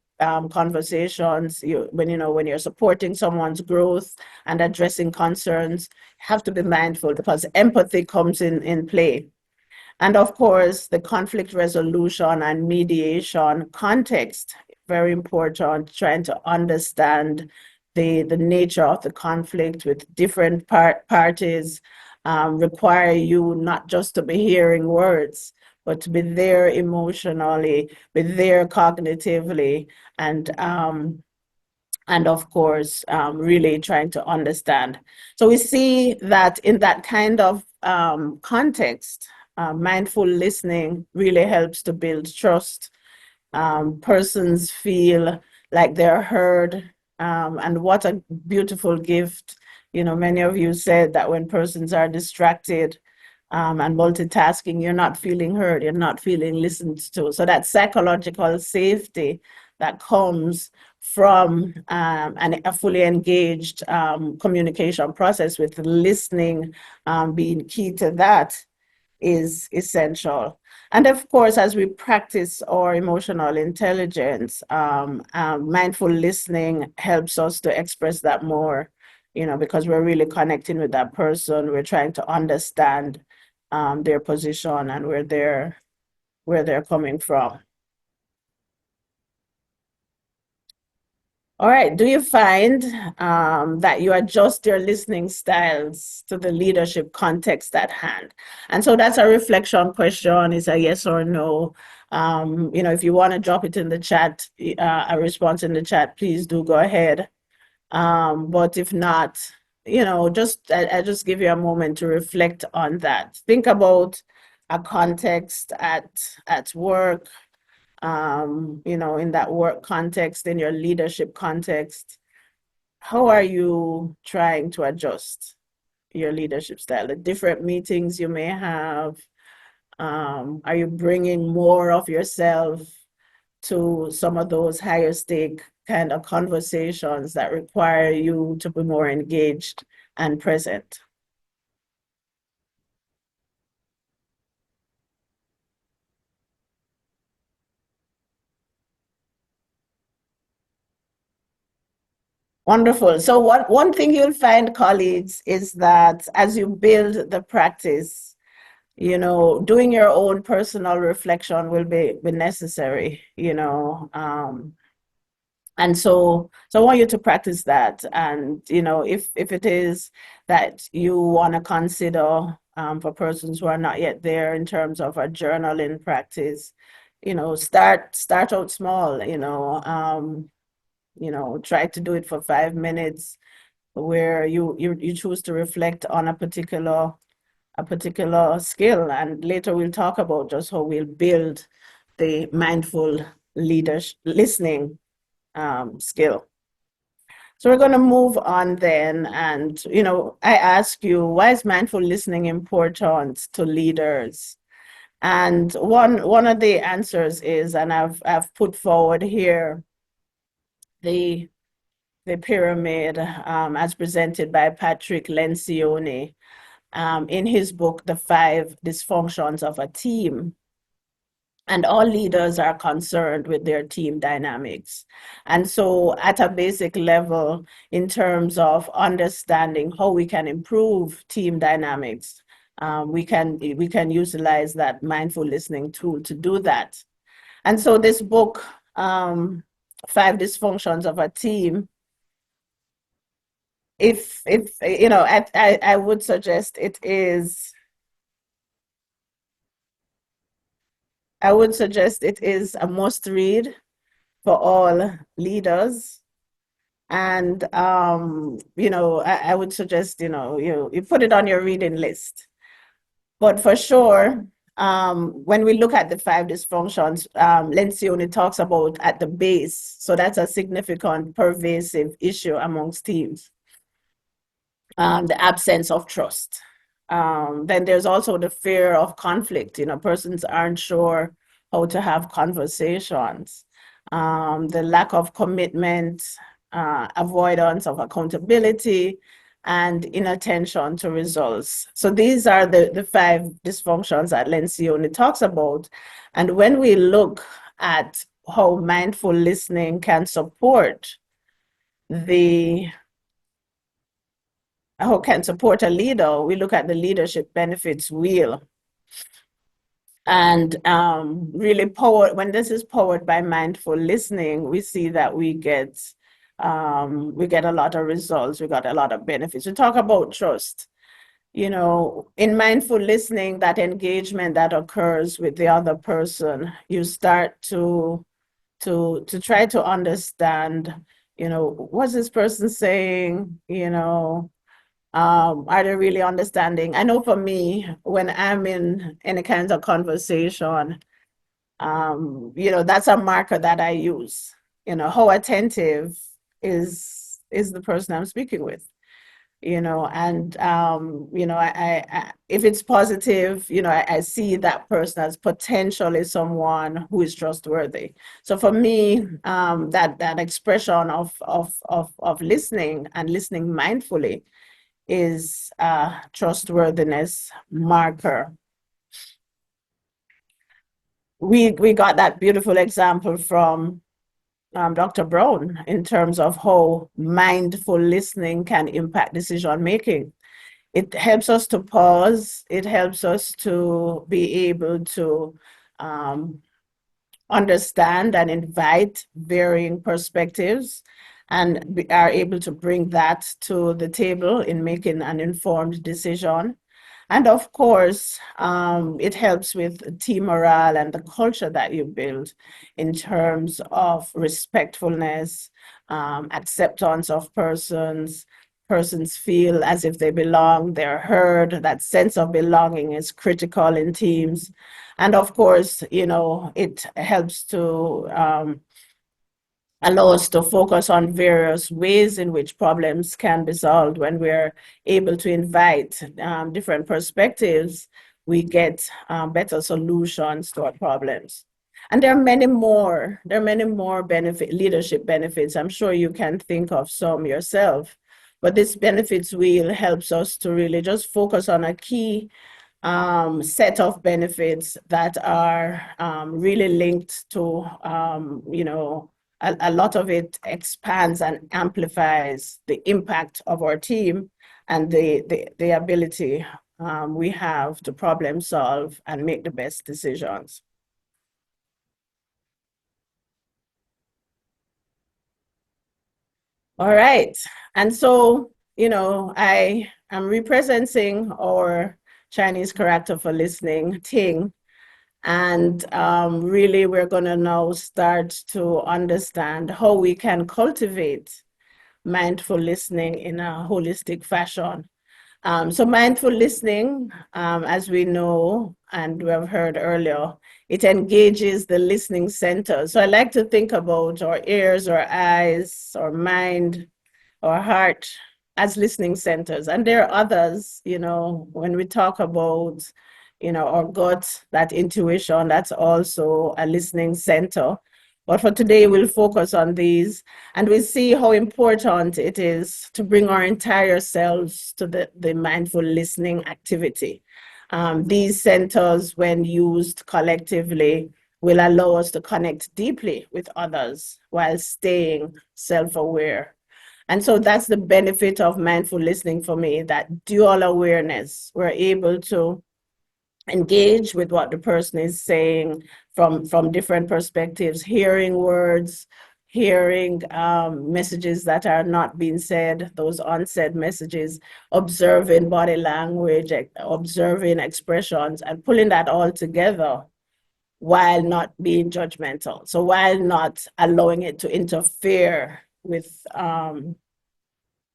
conversations, when you're supporting someone's growth and addressing concerns, have to be mindful because empathy comes in play. And of course, the conflict resolution and mediation context, very important, trying to understand the nature of the conflict with different parties, require you not just to be hearing words, but to be there emotionally, be there cognitively, and of course, really trying to understand. So we see that in that kind of context, mindful listening really helps to build trust. Persons feel like they're heard, and what a beautiful gift. Many of you said that when persons are distracted and multitasking, you're not feeling heard, you're not feeling listened to. So that psychological safety that comes from a fully engaged communication process, with listening being key to that, is essential. And of course, as we practice our emotional intelligence, mindful listening helps us to express that more, because we're really connecting with that person. We're trying to understand their position and where they're coming from. All right, do you find that you adjust your listening styles to the leadership context at hand? And so that's a reflection question. It's a yes or no. If you want to drop it in the chat, a response in the chat, please do go ahead. But if not, I just give you a moment to reflect on that. Think about a context at work, in that work context, in your leadership context. How are you trying to adjust your leadership style? The different meetings you may have, are you bringing more of yourself to some of those higher stake kind of conversations that require you to be more engaged and present? Wonderful. So one thing you'll find, colleagues, is that as you build the practice, doing your own personal reflection will be necessary, and so I want you to practice that. And, if it is that you want to consider, for persons who are not yet there in terms of a journaling practice, start out small, try to do it for 5 minutes, where you choose to reflect on a particular skill. And later we'll talk about just how we'll build the mindful leadership listening skill. So we're going to move on then. And, I ask you, why is mindful listening important to leaders? And one of the answers is, and I've put forward here, the pyramid as presented by Patrick Lencioni in his book, The 5 Dysfunctions of a Team. And all leaders are concerned with their team dynamics. And so at a basic level, in terms of understanding how we can improve team dynamics, we can utilize that mindful listening tool to do that. And so this book, 5 Dysfunctions of a Team, if I would suggest it is a must read for all leaders. And, I would suggest, you put it on your reading list. But for sure, when we look at the 5 dysfunctions, Lencioni talks about at the base. So that's a significant pervasive issue amongst teams. The absence of trust. Then there's also the fear of conflict. Persons aren't sure how to have conversations. The lack of commitment, avoidance of accountability, and inattention to results. So these are the 5 dysfunctions that Lencioni talks about. And when we look at how mindful listening can support a leader, we look at the leadership benefits wheel. And really when this is powered by mindful listening, we see that we get a lot of results, we got a lot of benefits. We talk about trust. In mindful listening, that engagement that occurs with the other person, you start to try to understand, what's this person saying, are they really understanding? I know for me, when I'm in any kinds of conversation, that's a marker that I use. How attentive is the person I'm speaking with? And if it's positive, I see that person as potentially someone who is trustworthy. So for me, that expression of listening and listening mindfully is a trustworthiness marker. We got that beautiful example from Dr. Brown in terms of how mindful listening can impact decision making. It helps us to pause. It helps us to be able to understand and invite varying perspectives, and we are able to bring that to the table in making an informed decision. And of course, it helps with team morale and the culture that you build in terms of respectfulness, acceptance of persons. Persons feel as if they belong, they're heard. That sense of belonging is critical in teams. And of course, it helps to allow us to focus on various ways in which problems can be solved. When we're able to invite different perspectives, we get better solutions to our problems. And there are many more. There are many more leadership benefits. I'm sure you can think of some yourself. But this benefits wheel helps us to really just focus on a key set of benefits that are really linked to, a lot of it expands and amplifies the impact of our team and the ability we have to problem solve and make the best decisions. All right. And so, I am representing our Chinese character for listening, Ting. And really, we're going to now start to understand how we can cultivate mindful listening in a holistic fashion. So mindful listening, as we know, and we have heard earlier, it engages the listening center. So I like to think about our ears, our eyes, our mind, our heart as listening centers. And there are others, when we talk about, our gut, that intuition, that's also a listening center. But for today, we'll focus on these, and we'll see how important it is to bring our entire selves to the mindful listening activity. These centers, when used collectively, will allow us to connect deeply with others while staying self-aware. And so that's the benefit of mindful listening for me, that dual awareness. We're able to engage with what the person is saying from different perspectives, hearing words, hearing messages that are not being said, those unsaid messages, observing body language, observing expressions, and pulling that all together while not being judgmental. So while not allowing it to interfere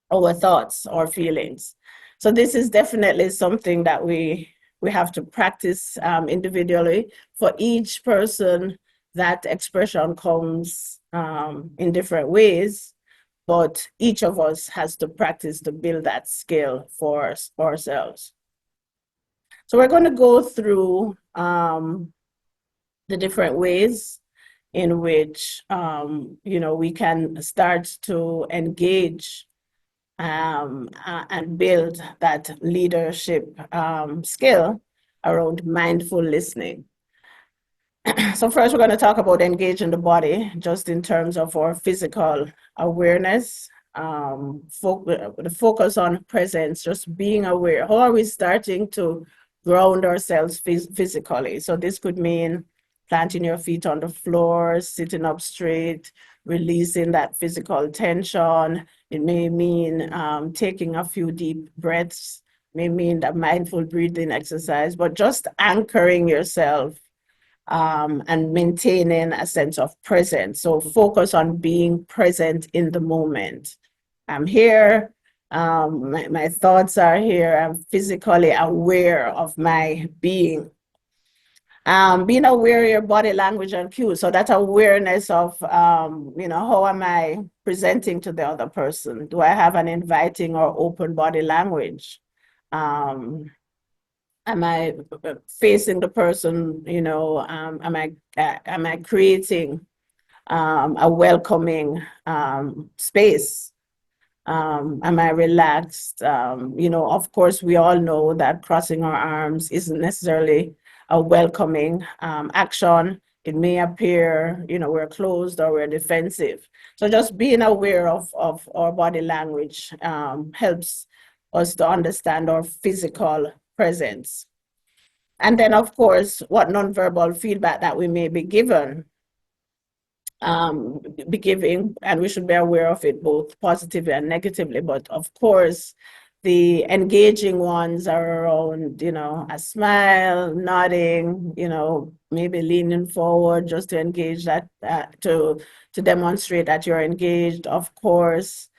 our thoughts or feelings. So this is definitely something that we have to practice individually. For each person, that expression comes in different ways, but each of us has to practice to build that skill for ourselves. So we're going to go through the different ways in which we can start to engage and build that leadership skill around mindful listening. So first, we're going to talk about engaging the body, just in terms of our physical awareness, the focus on presence, just being aware. How are we starting to ground ourselves physically? So this could mean planting your feet on the floor, sitting up straight, releasing that physical tension. It may mean taking a few deep breaths, may mean that mindful breathing exercise, but just anchoring yourself and maintaining a sense of presence. So focus on being present in the moment. I'm here, my thoughts are here, I'm physically aware of my being. Being aware of your body language and cues. So that awareness of, how am I presenting to the other person? Do I have an inviting or open body language? Am I facing the person, am I creating a welcoming space? Am I relaxed? Of course, we all know that crossing our arms isn't necessarily a welcoming action. It may appear, we're closed or we're defensive. So just being aware of our body language helps us to understand our physical presence. And then, of course, what nonverbal feedback that we may be giving, and we should be aware of it both positively and negatively. But of course, the engaging ones are around, a smile, nodding, maybe leaning forward just to engage that, to demonstrate that you're engaged. Of course,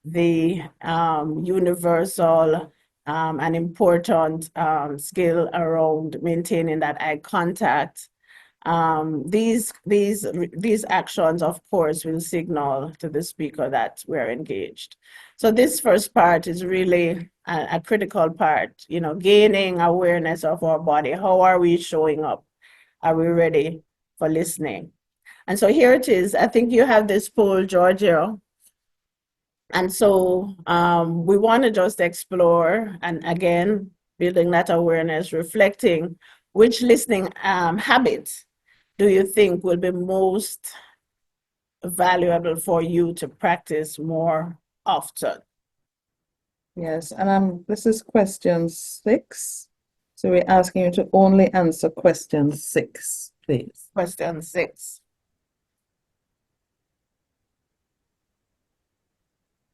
the universal and important skill around maintaining that eye contact. These actions, of course, will signal to the speaker that we're engaged. So this first part is really a critical part, gaining awareness of our body. How are we showing up? Are we ready for listening? And so here it is. I think you have this poll, Georgia. And so we want to just explore, and again, building that awareness, reflecting which listening habits do you think will be most valuable for you to practice more often? Yes, and this is question 6. So we're asking you to only answer question 6, please. Question 6.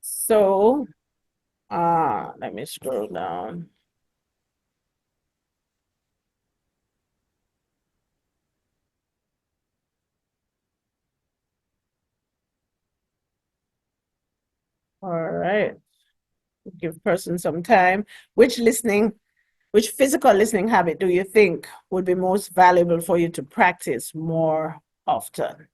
So let me scroll down. All right. Give person some time. Which physical listening habit do you think would be most valuable for you to practice more often?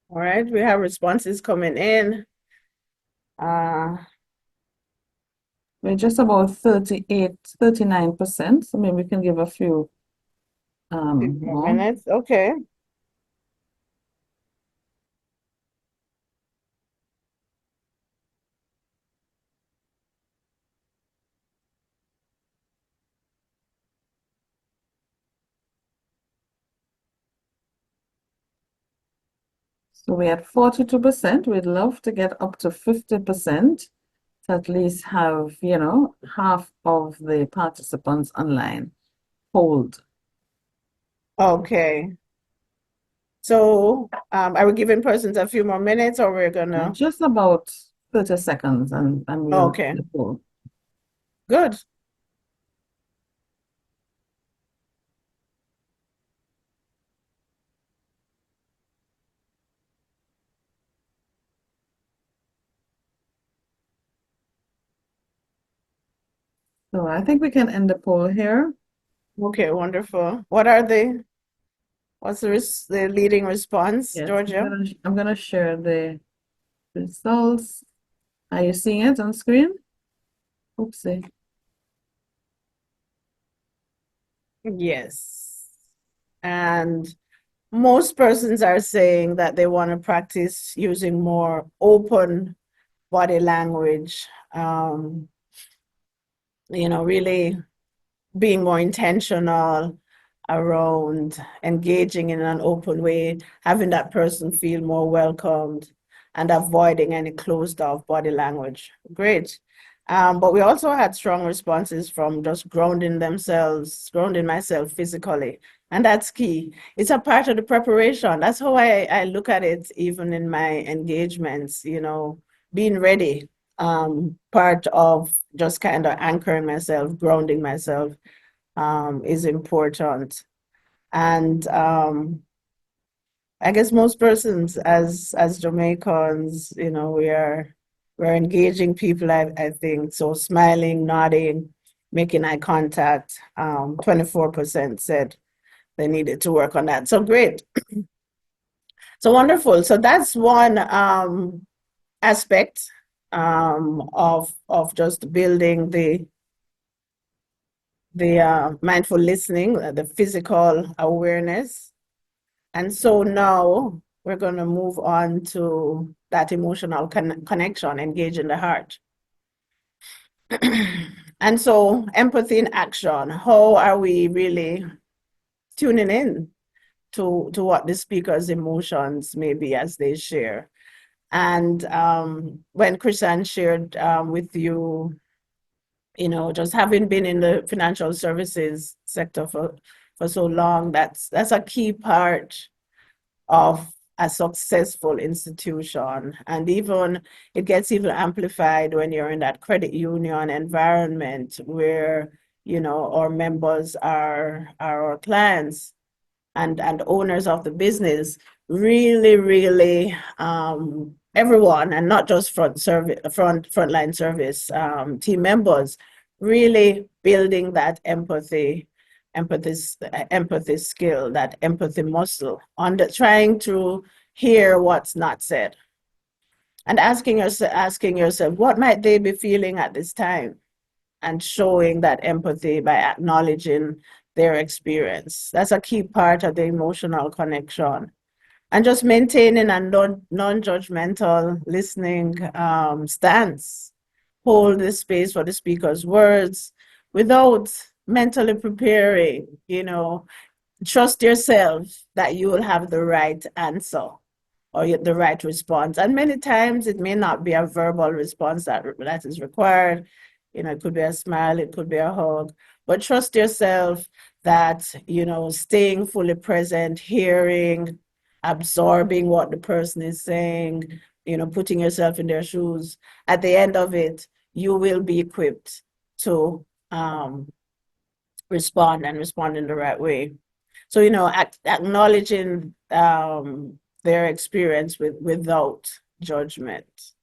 All right, we have responses coming in. We're just about 39%, so maybe we can give a few more. Minutes. Okay. So we're at 42%. We'd love to get up to 50% to at least have, half of the participants online. Hold. Okay. So, are we giving persons a few more minutes, or we're gonna? Just about 30 seconds and we'll Okay. hold. Good. So I think we can end the poll here. Okay, wonderful. What's the leading response, Yes, Georgia? I'm gonna share the results. Are you seeing it on screen? Oopsie. Yes. And most persons are saying that they want to practice using more open body language, really being more intentional around engaging in an open way, having that person feel more welcomed, and avoiding any closed off body language. Great. But we also had strong responses from just grounding myself physically. And that's key. It's a part of the preparation. That's how I look at it, even in my engagements, being ready, part of just kind of anchoring myself, grounding myself, is important. And I guess most persons as Jamaicans, we're engaging people, I think. So smiling, nodding, making eye contact. 24% said they needed to work on that. So great. So wonderful. So that's one aspect of just building the mindful listening, the physical awareness. And so now we're going to move on to that emotional connection, engage in the heart. And so empathy in action, how are we really tuning in to what the speaker's emotions may be as they share? And when Chrisann shared with you, just having been in the financial services sector for so long, that's a key part of a successful institution. And even it gets even amplified when you're in that credit union environment where, our members are our clients and owners of the business. Really, everyone, and not just frontline service team members, really building that empathy skill, that empathy muscle, trying to hear what's not said, and asking yourself, what might they be feeling at this time, and showing that empathy by acknowledging their experience. That's a key part of the emotional connection. And just maintaining a non-judgmental listening stance. Hold the space for the speaker's words without mentally preparing, trust yourself that you will have the right answer or the right response. And many times it may not be a verbal response that is required. It could be a smile, it could be a hug, but trust yourself that, staying fully present, hearing, absorbing what the person is saying, putting yourself in their shoes. At the end of it, you will be equipped to respond in the right way. So, acknowledging their experience without judgment.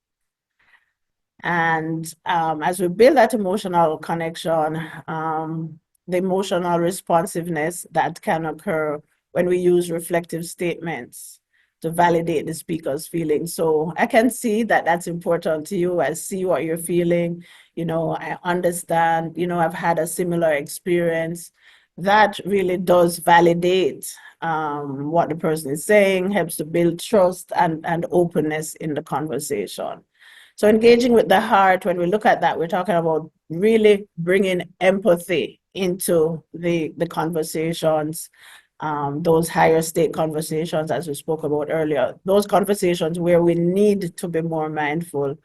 And as we build that emotional connection, the emotional responsiveness that can occur when we use reflective statements to validate the speaker's feelings. So I can see that that's important to you. I see what you're feeling. I understand, I've had a similar experience. That really does validate what the person is saying, helps to build trust and openness in the conversation. So engaging with the heart, when we look at that, we're talking about really bringing empathy into the conversations, those higher stake conversations, as we spoke about earlier, those conversations where we need to be more mindful,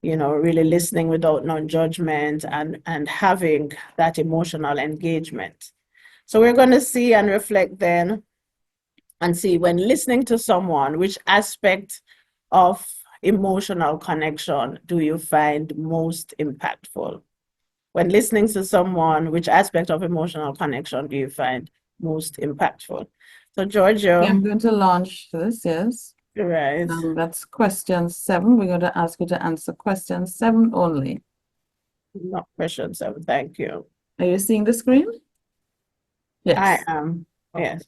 really listening without non-judgment and having that emotional engagement. So we're going to see and reflect then and see, when listening to someone, which aspect of emotional connection do you find most impactful? When listening to someone, which aspect of emotional connection do you find most impactful? So Giorgio. I'm going to launch this, yes. Right. That's question 7. We're going to ask you to answer question 7 only. Not question 7, thank you. Are you seeing the screen? Yes. I am, yes.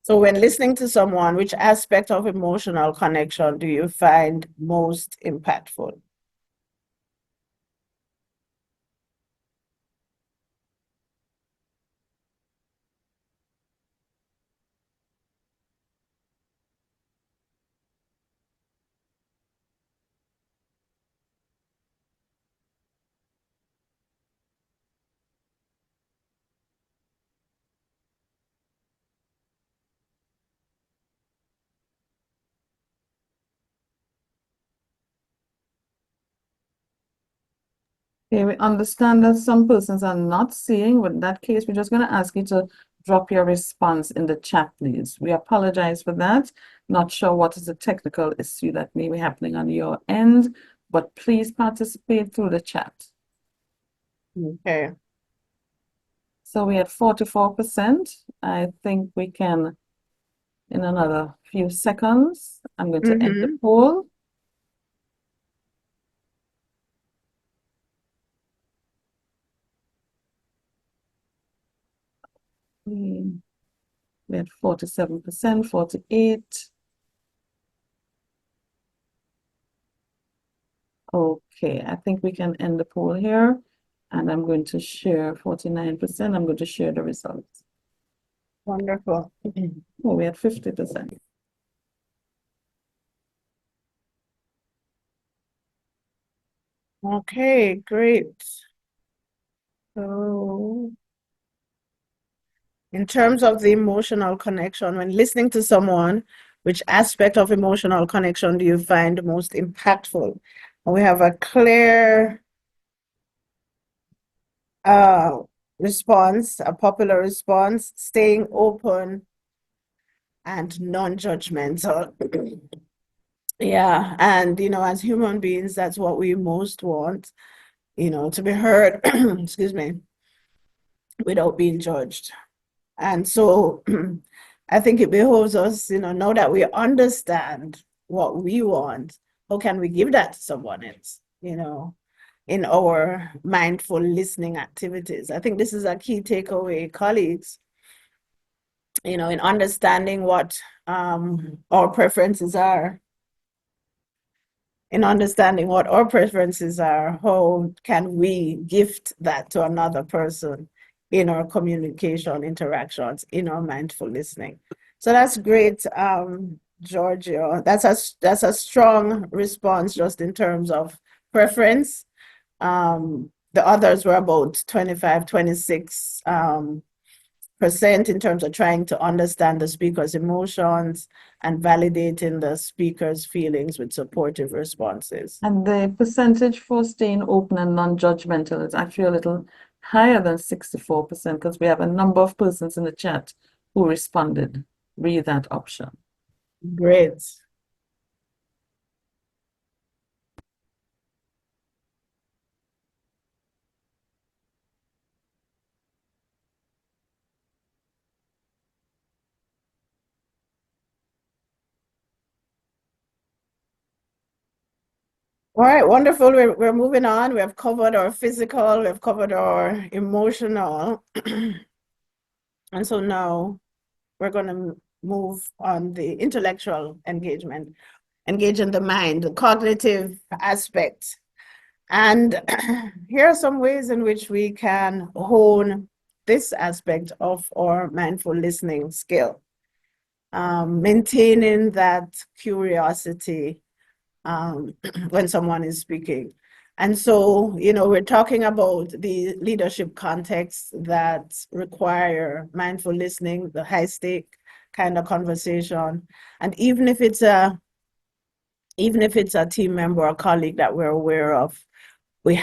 So when listening to someone, which aspect of emotional connection do you find most impactful? Okay, we understand that some persons are not seeing. With that case, we're just going to ask you to drop your response in the chat, please. We apologize for that. Not sure what is the technical issue that may be happening on your end, but please participate through the chat. Okay. So we had 44%. I think we can, in another few seconds, I'm going to end the poll. We had 47%, 48. Okay, I think we can end the poll here. And I'm going to share 49%. I'm going to share the results. Wonderful. Oh, we had 50%. Okay, great. So in terms of the emotional connection, when listening to someone, which aspect of emotional connection do you find most impactful? And we have a clear response, a popular response: staying open and non-judgmental. Yeah, and as human beings, that's what we most want, to be heard, excuse me, without being judged. And so I think it behooves us, now that we understand what we want, how can we give that to someone else, in our mindful listening activities? I think this is a key takeaway, colleagues, in understanding what our preferences are. In understanding what our preferences are, how can we gift that to another person in our communication interactions, in our mindful listening? So that's great, Giorgio. That's a strong response just in terms of preference. The others were about 25, 26 percent in terms of trying to understand the speaker's emotions and validating the speaker's feelings with supportive responses. And the percentage for staying open and non-judgmental is actually a little higher than 64% because we have a number of persons in the chat who responded. Read that option. Great. All right, wonderful. We're moving on. We have covered our physical, we have covered our emotional. And so now we're going to move on the intellectual engagement, engaging the mind, the cognitive aspect. And here are some ways in which we can hone this aspect of our mindful listening skill. Maintaining that curiosity when someone is speaking. And so, you know, we're talking about the leadership contexts that require mindful listening, the high stake kind of conversation. And even if it's a team member or colleague that we're aware of, you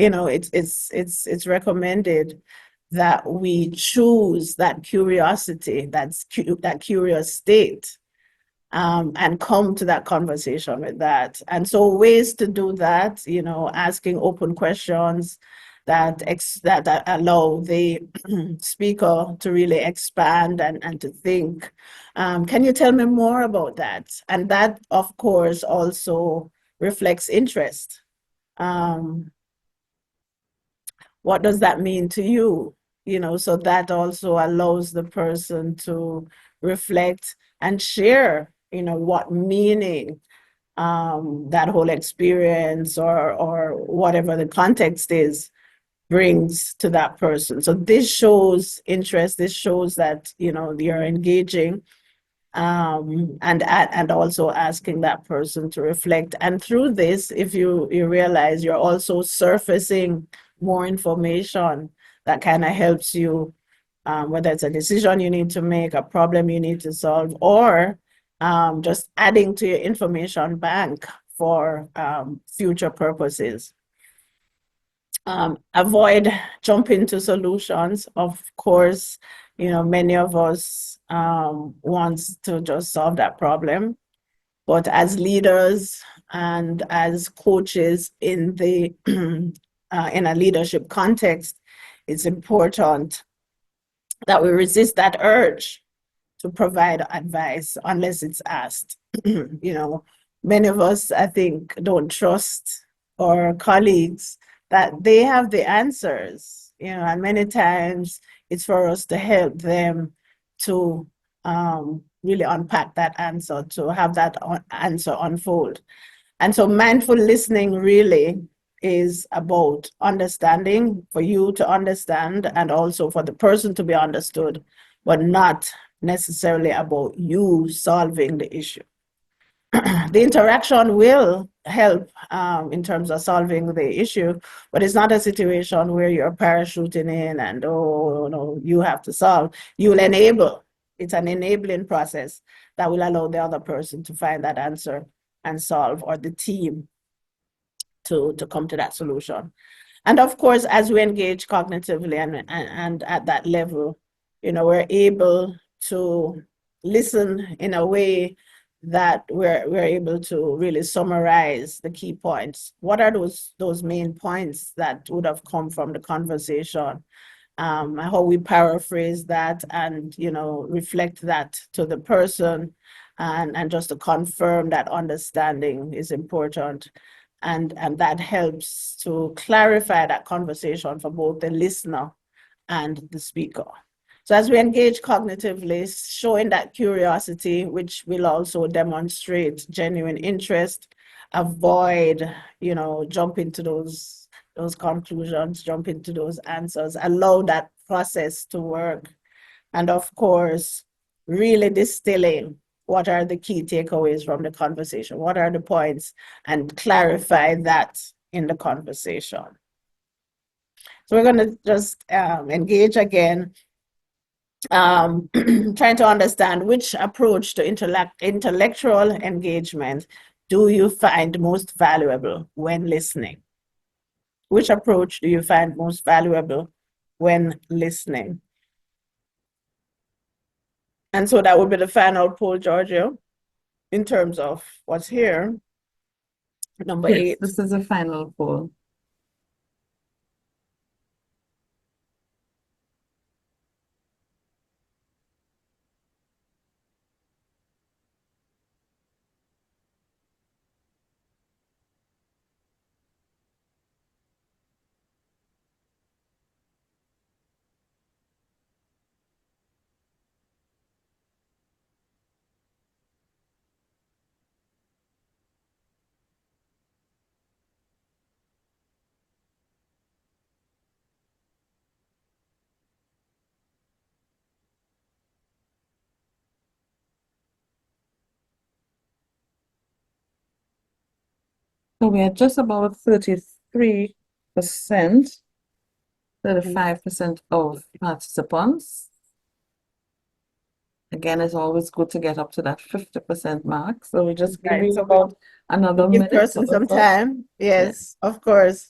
know, it's recommended that we choose that curiosity, that curious state, and come to that conversation with that. And so ways to do that, you know, asking open questions that allow the speaker to really expand and to think. Can you tell me more about that? And that, of course, also reflects interest. What does that mean to you? You know, so that also allows the person to reflect and share, you know, what meaning that whole experience or whatever the context is brings to that person. So this shows interest. This shows that, you know, you're engaging, and also asking that person to reflect. And through this, if you realize you're also surfacing more information that kind of helps you, whether it's a decision you need to make, a problem you need to solve, or just adding to your information bank for future purposes. Avoid jumping to solutions. Of course, you know, many of us want to just solve that problem. But as leaders and as coaches in the in a leadership context, it's important that we resist that urge to provide advice unless it's asked. You know, many of us, I think, don't trust our colleagues that they have the answers, you know, and many times it's for us to help them to really unpack that answer, to have that answer unfold. And so mindful listening really is about understanding, for you to understand, and also for the person to be understood, but not necessarily about you solving the issue. The interaction will help in terms of solving the issue, but it's not a situation where you're parachuting in and, oh, no, you have to solve. You'll enable. It's an enabling process that will allow the other person to find that answer and solve, or the team to come to that solution. And of course, as we engage cognitively and at that level, you know, we're able to listen in a way that we're able to really summarize the key points. What are those main points that would have come from the conversation? How we paraphrase that and, you know, reflect that to the person, and just to confirm that understanding is important. And that helps to clarify that conversation for both the listener and the speaker. So as we engage cognitively, showing that curiosity, which will also demonstrate genuine interest, avoid, you know, jump into those conclusions, jump into those answers, allow that process to work. And of course, really distilling what are the key takeaways from the conversation, what are the points, and clarify that in the conversation. So we're going to just engage again, trying to understand which approach to intellectual engagement do you find most valuable when listening? Which approach do you find most valuable when listening? And so that would be the final poll, Giorgio, in terms of what's here. Number Yes, 8. this is a final poll. So we are just about 33%, 35% of participants. Again, it's always good to get up to that 50% mark. So we just give Right. you So about another we give minute person or some so. time. Yes, of course.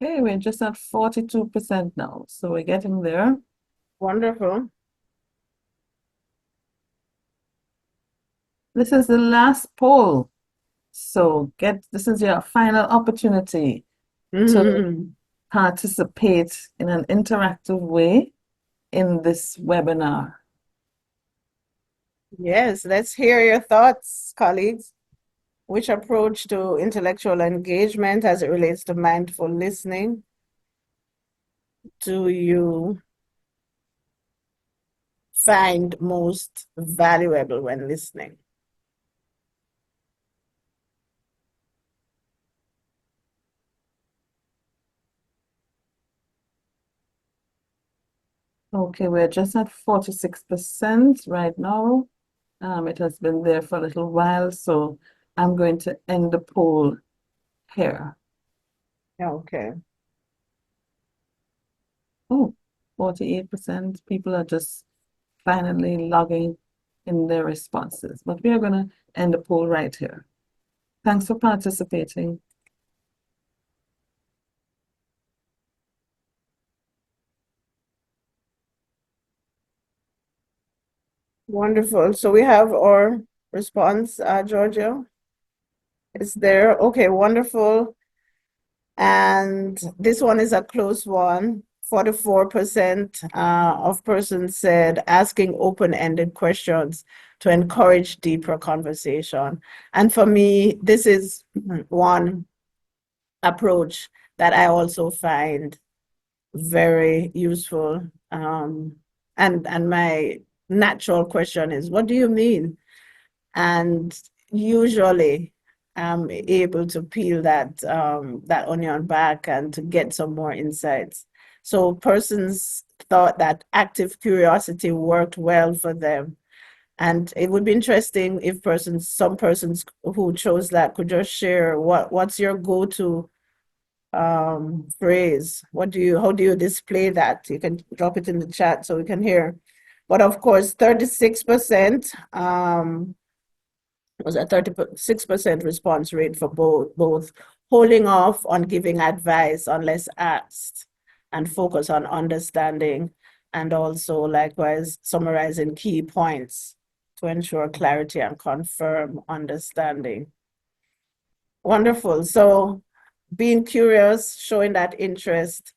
Okay, we're just at 42% now. So we're getting there. Wonderful. This is the last poll. So this is your final opportunity to Mhm. participate in an interactive way in this webinar. Yes, let's hear your thoughts, colleagues. Which approach to intellectual engagement as it relates to mindful listening do you find most valuable when listening? Okay, we're just at 46% right now. It has been there for a little while, so I'm going to end the poll here. Okay. Oh, 48% people are just finally logging in their responses. But we are going to end the poll right here. Thanks for participating. Wonderful. So we have our response, Georgia. Is there? Okay, wonderful. And this one is a close one. 44% of persons said asking open-ended questions to encourage deeper conversation. And for me, this is one approach that I also find very useful. And my natural question is, what do you mean? And usually I'm able to peel that onion back and to get some more insights. So persons thought that active curiosity worked well for them. And it would be interesting if some persons who chose that could just share what's your go-to phrase. How do you display that? You can drop it in the chat so we can hear. But of course, 36% was a 36% response rate for both holding off on giving advice unless asked and focus on understanding, and also likewise summarizing key points to ensure clarity and confirm understanding. Wonderful. So being curious, showing that interest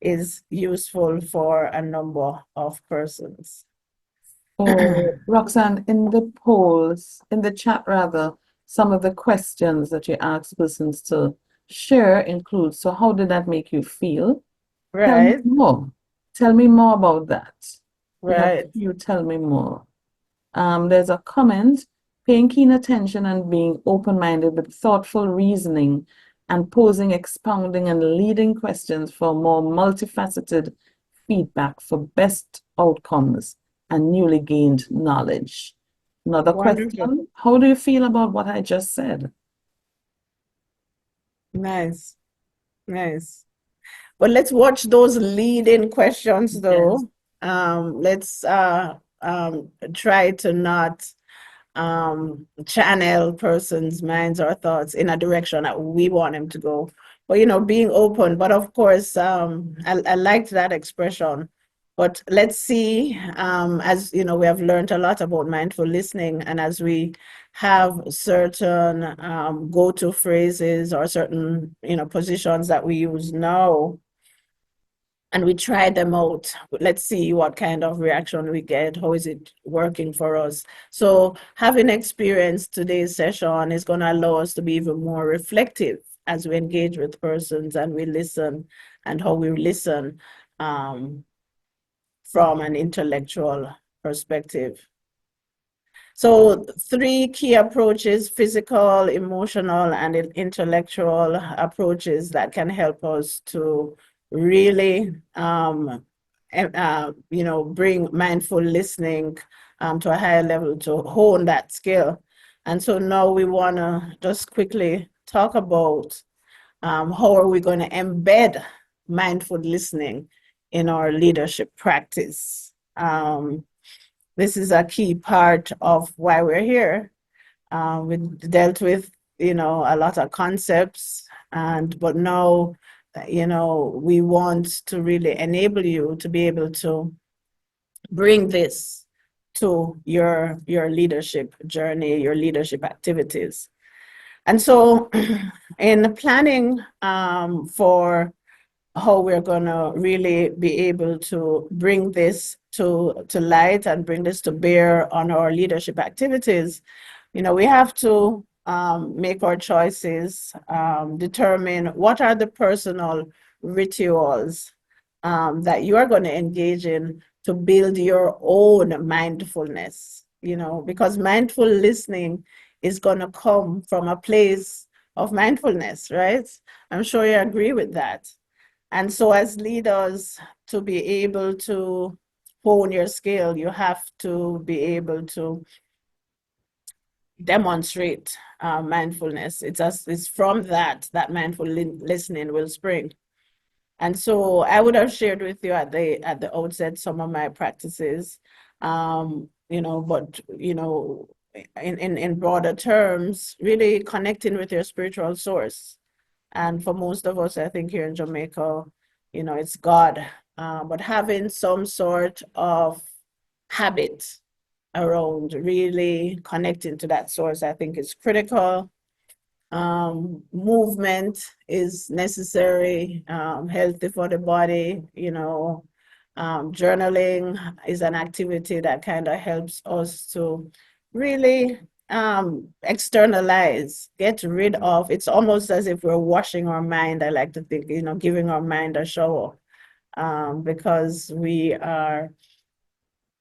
is useful for a number of persons. Oh, Roxanne, in the polls, in the chat rather, some of the questions that you asked persons to share include, so how did that make you feel? Tell me Right, more. Tell me more about that. We have right. you tell me more. There's a comment, paying keen attention and being open-minded with thoughtful reasoning and posing, expounding, and leading questions for more multifaceted feedback for best outcomes and newly gained knowledge. Another Wonderful. question, how do you feel about what I just said? Nice, nice. But let's watch those leading questions Yes. though. Let's try to not channel persons' minds or thoughts in a direction that we want them to go. But being open. But of course, I liked that expression. But let's see, as we have learned a lot about mindful listening, and as we have certain go-to phrases or certain positions that we use now, and we try them out. Let's see what kind of reaction we get. How is it working for us? So having experienced today's session is going to allow us to be even more reflective as we engage with persons and we listen, and how we listen from an intellectual perspective. So 3 key approaches: physical, emotional, and intellectual approaches that can help us to really, bring mindful listening to a higher level, to hone that skill. And so now we want to just quickly talk about how are we going to embed mindful listening in our leadership practice. This is a key part of why we're here. We dealt with, a lot of concepts, but now, we want to really enable you to be able to bring this to your leadership journey, your leadership activities. And so in planning for how we're going to really be able to bring this to light and bring this to bear on our leadership activities, we have to make our choices, determine what are the personal rituals that you are going to engage in to build your own mindfulness, because mindful listening is going to come from a place of mindfulness, right? I'm sure you agree with that. And so as leaders, to be able to hone your skill, you have to be able to demonstrate mindfulness. It's from that mindful listening will spring. And so I would have shared with you at the outset some of my practices, but in broader terms, really connecting with your spiritual source. And for most of us, I think here in Jamaica, it's God. But having some sort of habit around really connecting to that source, I think is critical. Movement is necessary, healthy for the body, journaling is an activity that kind of helps us to really externalize, get rid of. It's almost as if we're washing our mind. I like to think, giving our mind a shower, because we are,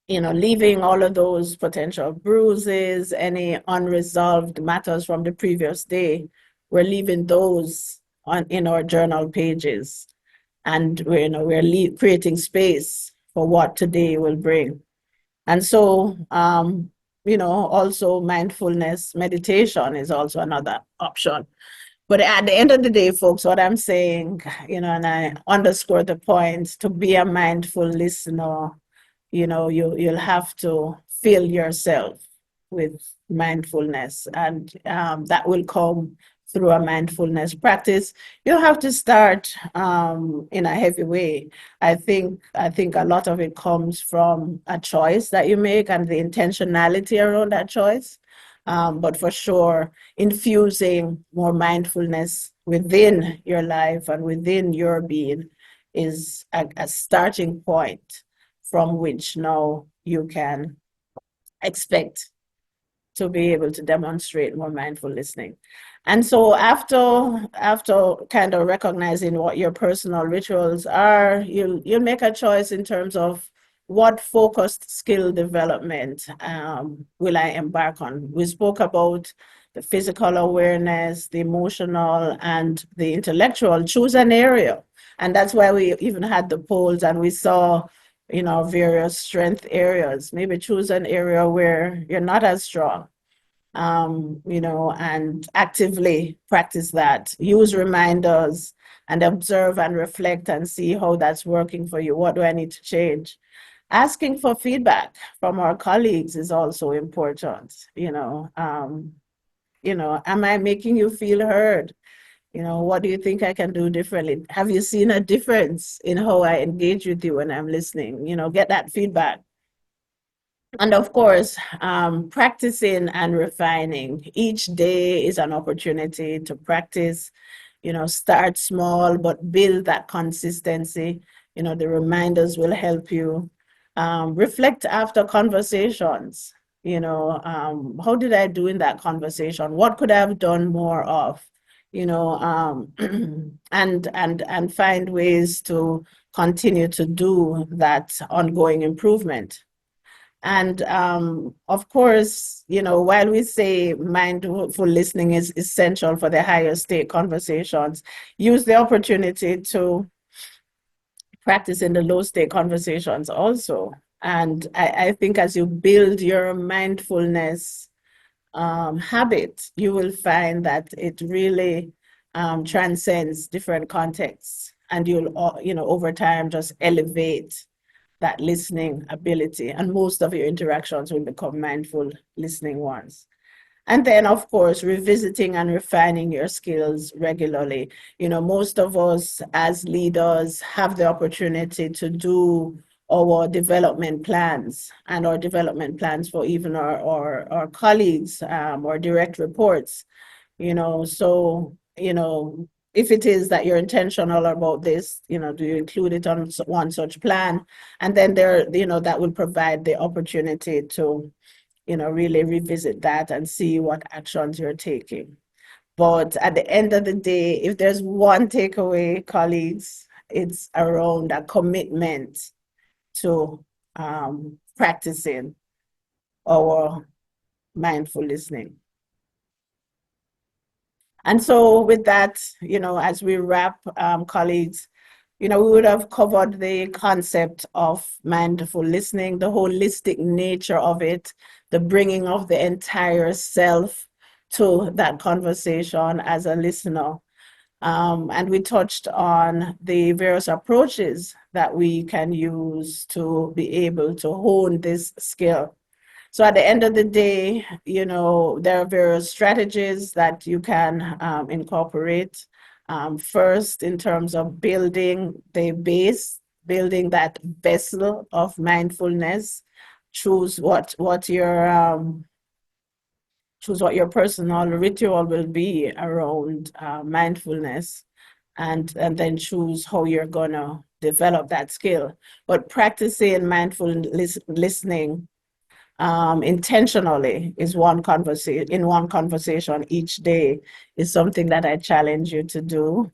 leaving all of those potential bruises, any unresolved matters from the previous day. We're leaving those in our journal pages, and we're creating space for what today will bring. And so, also mindfulness meditation is also another option. But at the end of the day, folks, what I'm saying, and I underscore the point, to be a mindful listener, you'll have to fill yourself with mindfulness, and that will come through a mindfulness practice. You have to start in a heavy way. I think a lot of it comes from a choice that you make and the intentionality around that choice. But for sure, infusing more mindfulness within your life and within your being is a starting point from which now you can expect to be able to demonstrate more mindful listening. And so after kind of recognizing what your personal rituals are, you'll make a choice in terms of what focused skill development will I embark on. We spoke about the physical awareness, the emotional, and the intellectual. Choose an area. And that's why we even had the polls, and we saw various strength areas. Maybe choose an area where you're not as strong, and actively practice that. Use reminders and observe and reflect and see how that's working for you. What do I need to change? Asking for feedback from our colleagues is also important. Am I making you feel heard? What do you think I can do differently? Have you seen a difference in how I engage with you when I'm listening? Get that feedback. And of course, practicing and refining. Each day is an opportunity to practice, start small, but build that consistency. The reminders will help you. Reflect after conversations. How did I do in that conversation? What could I have done more of? And find ways to continue to do that ongoing improvement. And of course, while we say mindful listening is essential for the higher stake conversations, use the opportunity to practice in the low stake conversations also. And I think as you build your mindfulness habit, you will find that it really transcends different contexts, and you'll, over time just elevate that listening ability, and most of your interactions will become mindful listening ones. And then, of course, revisiting and refining your skills regularly. Most of us as leaders have the opportunity to do our development plans, and our development plans for even our colleagues or direct reports. So, if it is that you're intentional about this, do you include it on one such plan? And then that will provide the opportunity to really revisit that and see what actions you're taking. But at the end of the day, if there's one takeaway, colleagues, it's around a commitment to practicing our mindful listening. And so with that, as we wrap, colleagues, we would have covered the concept of mindful listening, the holistic nature of it, the bringing of the entire self to that conversation as a listener. And we touched on the various approaches that we can use to be able to hone this skill. So at the end of the day, there are various strategies that you can incorporate. First, in terms of building the base, building that vessel of mindfulness, choose what your personal ritual will be around mindfulness, and then choose how you're gonna develop that skill. But practicing mindful listening intentionally is one conversation each day is something that I challenge you to do.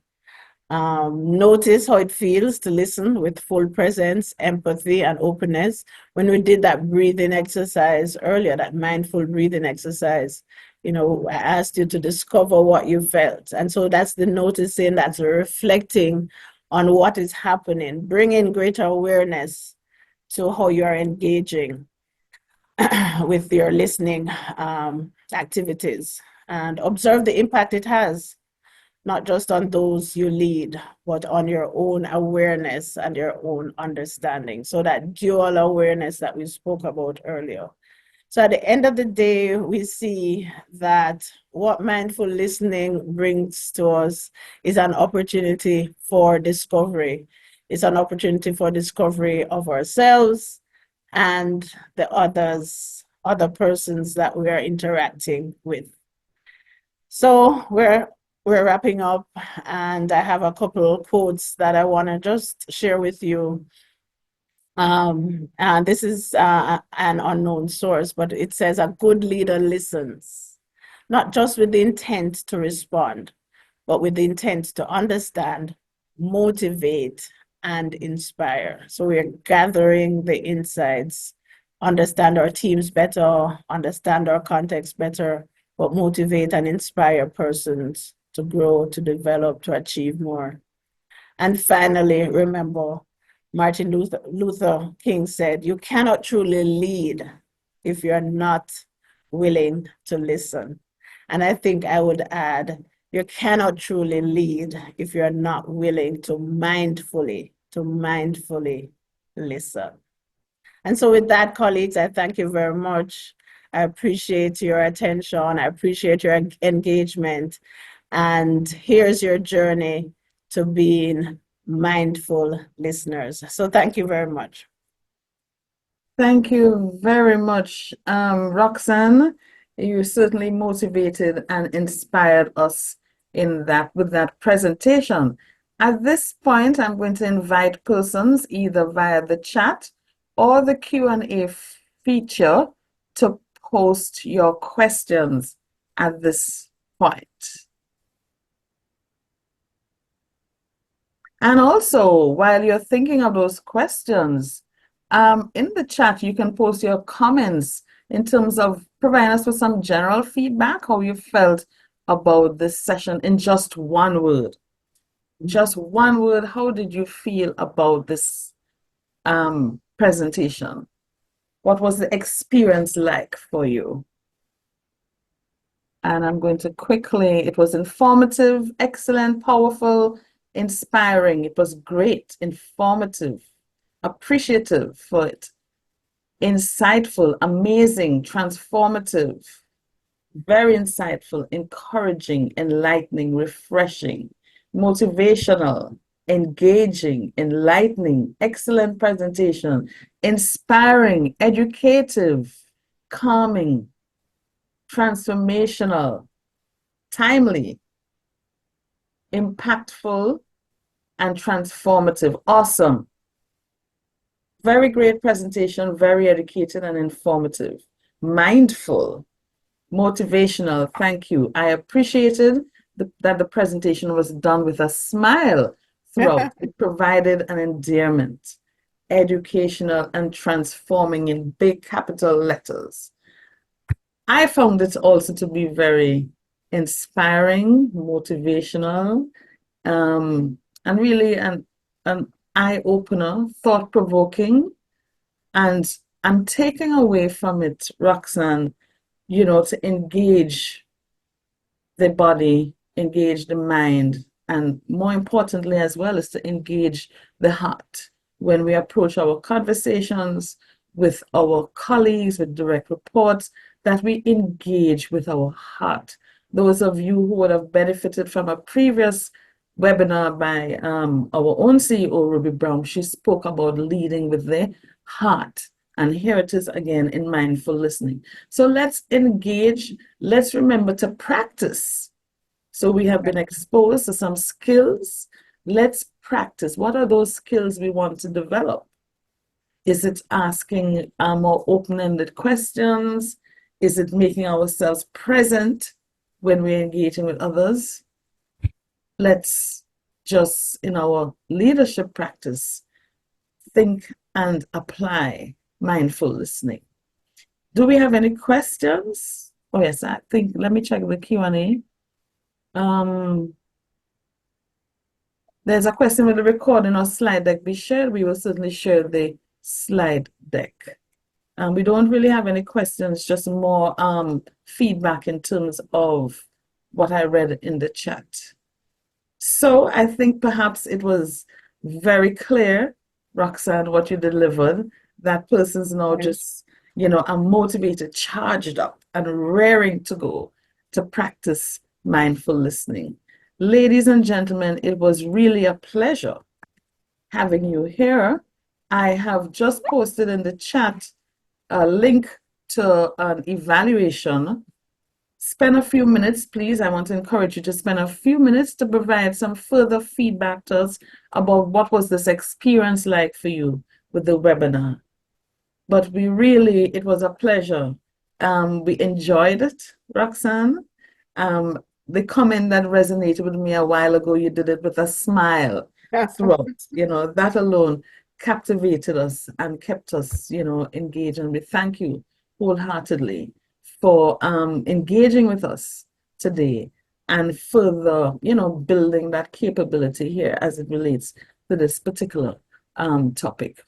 Notice how it feels to listen with full presence, empathy, and openness. When we did that breathing exercise earlier, that mindful breathing exercise, I asked you to discover what you felt. And so that's the noticing, that's the reflecting on what is happening, bringing greater awareness to how you are engaging with your listening activities, and observe the impact it has, not just on those you lead, but on your own awareness and your own understanding. So that dual awareness that we spoke about earlier. So at the end of the day, we see that what mindful listening brings to us is an opportunity for discovery. It's an opportunity for discovery of ourselves and the other persons that we are interacting with. So we're wrapping up, and I have a couple of quotes that I want to just share with you. And this is an unknown source, but it says a good leader listens, not just with the intent to respond, but with the intent to understand, motivate, and inspire. So we're gathering the insights, understand our teams better, understand our context better, but motivate and inspire persons to grow, to develop, to achieve more. And finally, remember, Martin Luther King said, you cannot truly lead if you're not willing to listen. And I think I would add, you cannot truly lead if you're not willing to mindfully listen. And so with that, colleagues, I thank you very much. I appreciate your attention. I appreciate your engagement. And here's your journey to being mindful listeners. So thank you very much. Thank you very much, Roxann. You certainly motivated and inspired us with that presentation. At this point, I'm going to invite persons either via the chat or the Q&A feature to post your questions at this point. And also, while you're thinking of those questions, In the chat, you can post your comments in terms of providing us with some general feedback, how you felt about this session in just one word. Just one word, how did you feel about this presentation? What was the experience like for you? And I'm going to quickly, it was informative, excellent, powerful, inspiring. It was great, informative, appreciative for it, insightful, amazing, transformative, very insightful, encouraging, enlightening, refreshing, motivational, engaging, enlightening, excellent presentation, inspiring, educative, calming, transformational, timely, impactful, and transformative. Awesome. Very great presentation, very educated and informative. Mindful, motivational, thank you. I appreciated that the presentation was done with a smile throughout. It provided an endearment, educational and transforming in big capital letters. I found it also to be very inspiring, motivational, and really an eye-opener, thought-provoking, and I'm taking away from it, Roxann, to engage the body, engage the mind, and more importantly as well is to engage the heart when we approach our conversations with our colleagues, with direct reports, that we engage with our heart. Those of you who would have benefited from a previous webinar by our own CEO, Ruby Brown, she spoke about leading with the heart. And here it is again in mindful listening. So let's engage. Let's remember to practice. So we have been exposed to some skills. Let's practice. What are those skills we want to develop? Is it asking more open-ended questions? Is it making ourselves present when we're engaging with others? Let's just, in our leadership practice, think and apply mindful listening. Do we have any questions? Oh yes, I think, let me check the Q&A. There's a question with the recording or slide deck be shared. We will certainly share the slide deck. We don't really have any questions, just more feedback in terms of what I read in the chat. So I think perhaps it was very clear, Roxann, what you delivered. That person's now just, I'm motivated, charged up, and raring to go to practice mindful listening. Ladies and gentlemen, it was really a pleasure having you here. I have just posted in the chat a link to an evaluation. Spend a few minutes, please. I want to encourage you to spend a few minutes to provide some further feedback to us about what was this experience like for you with the webinar. But it was a pleasure. We enjoyed it, Roxann. The comment that resonated with me a while ago, you did it with a smile throughout. That alone captivated us and kept us, engaged. And we thank you wholeheartedly for engaging with us today and further, building that capability here as it relates to this particular topic.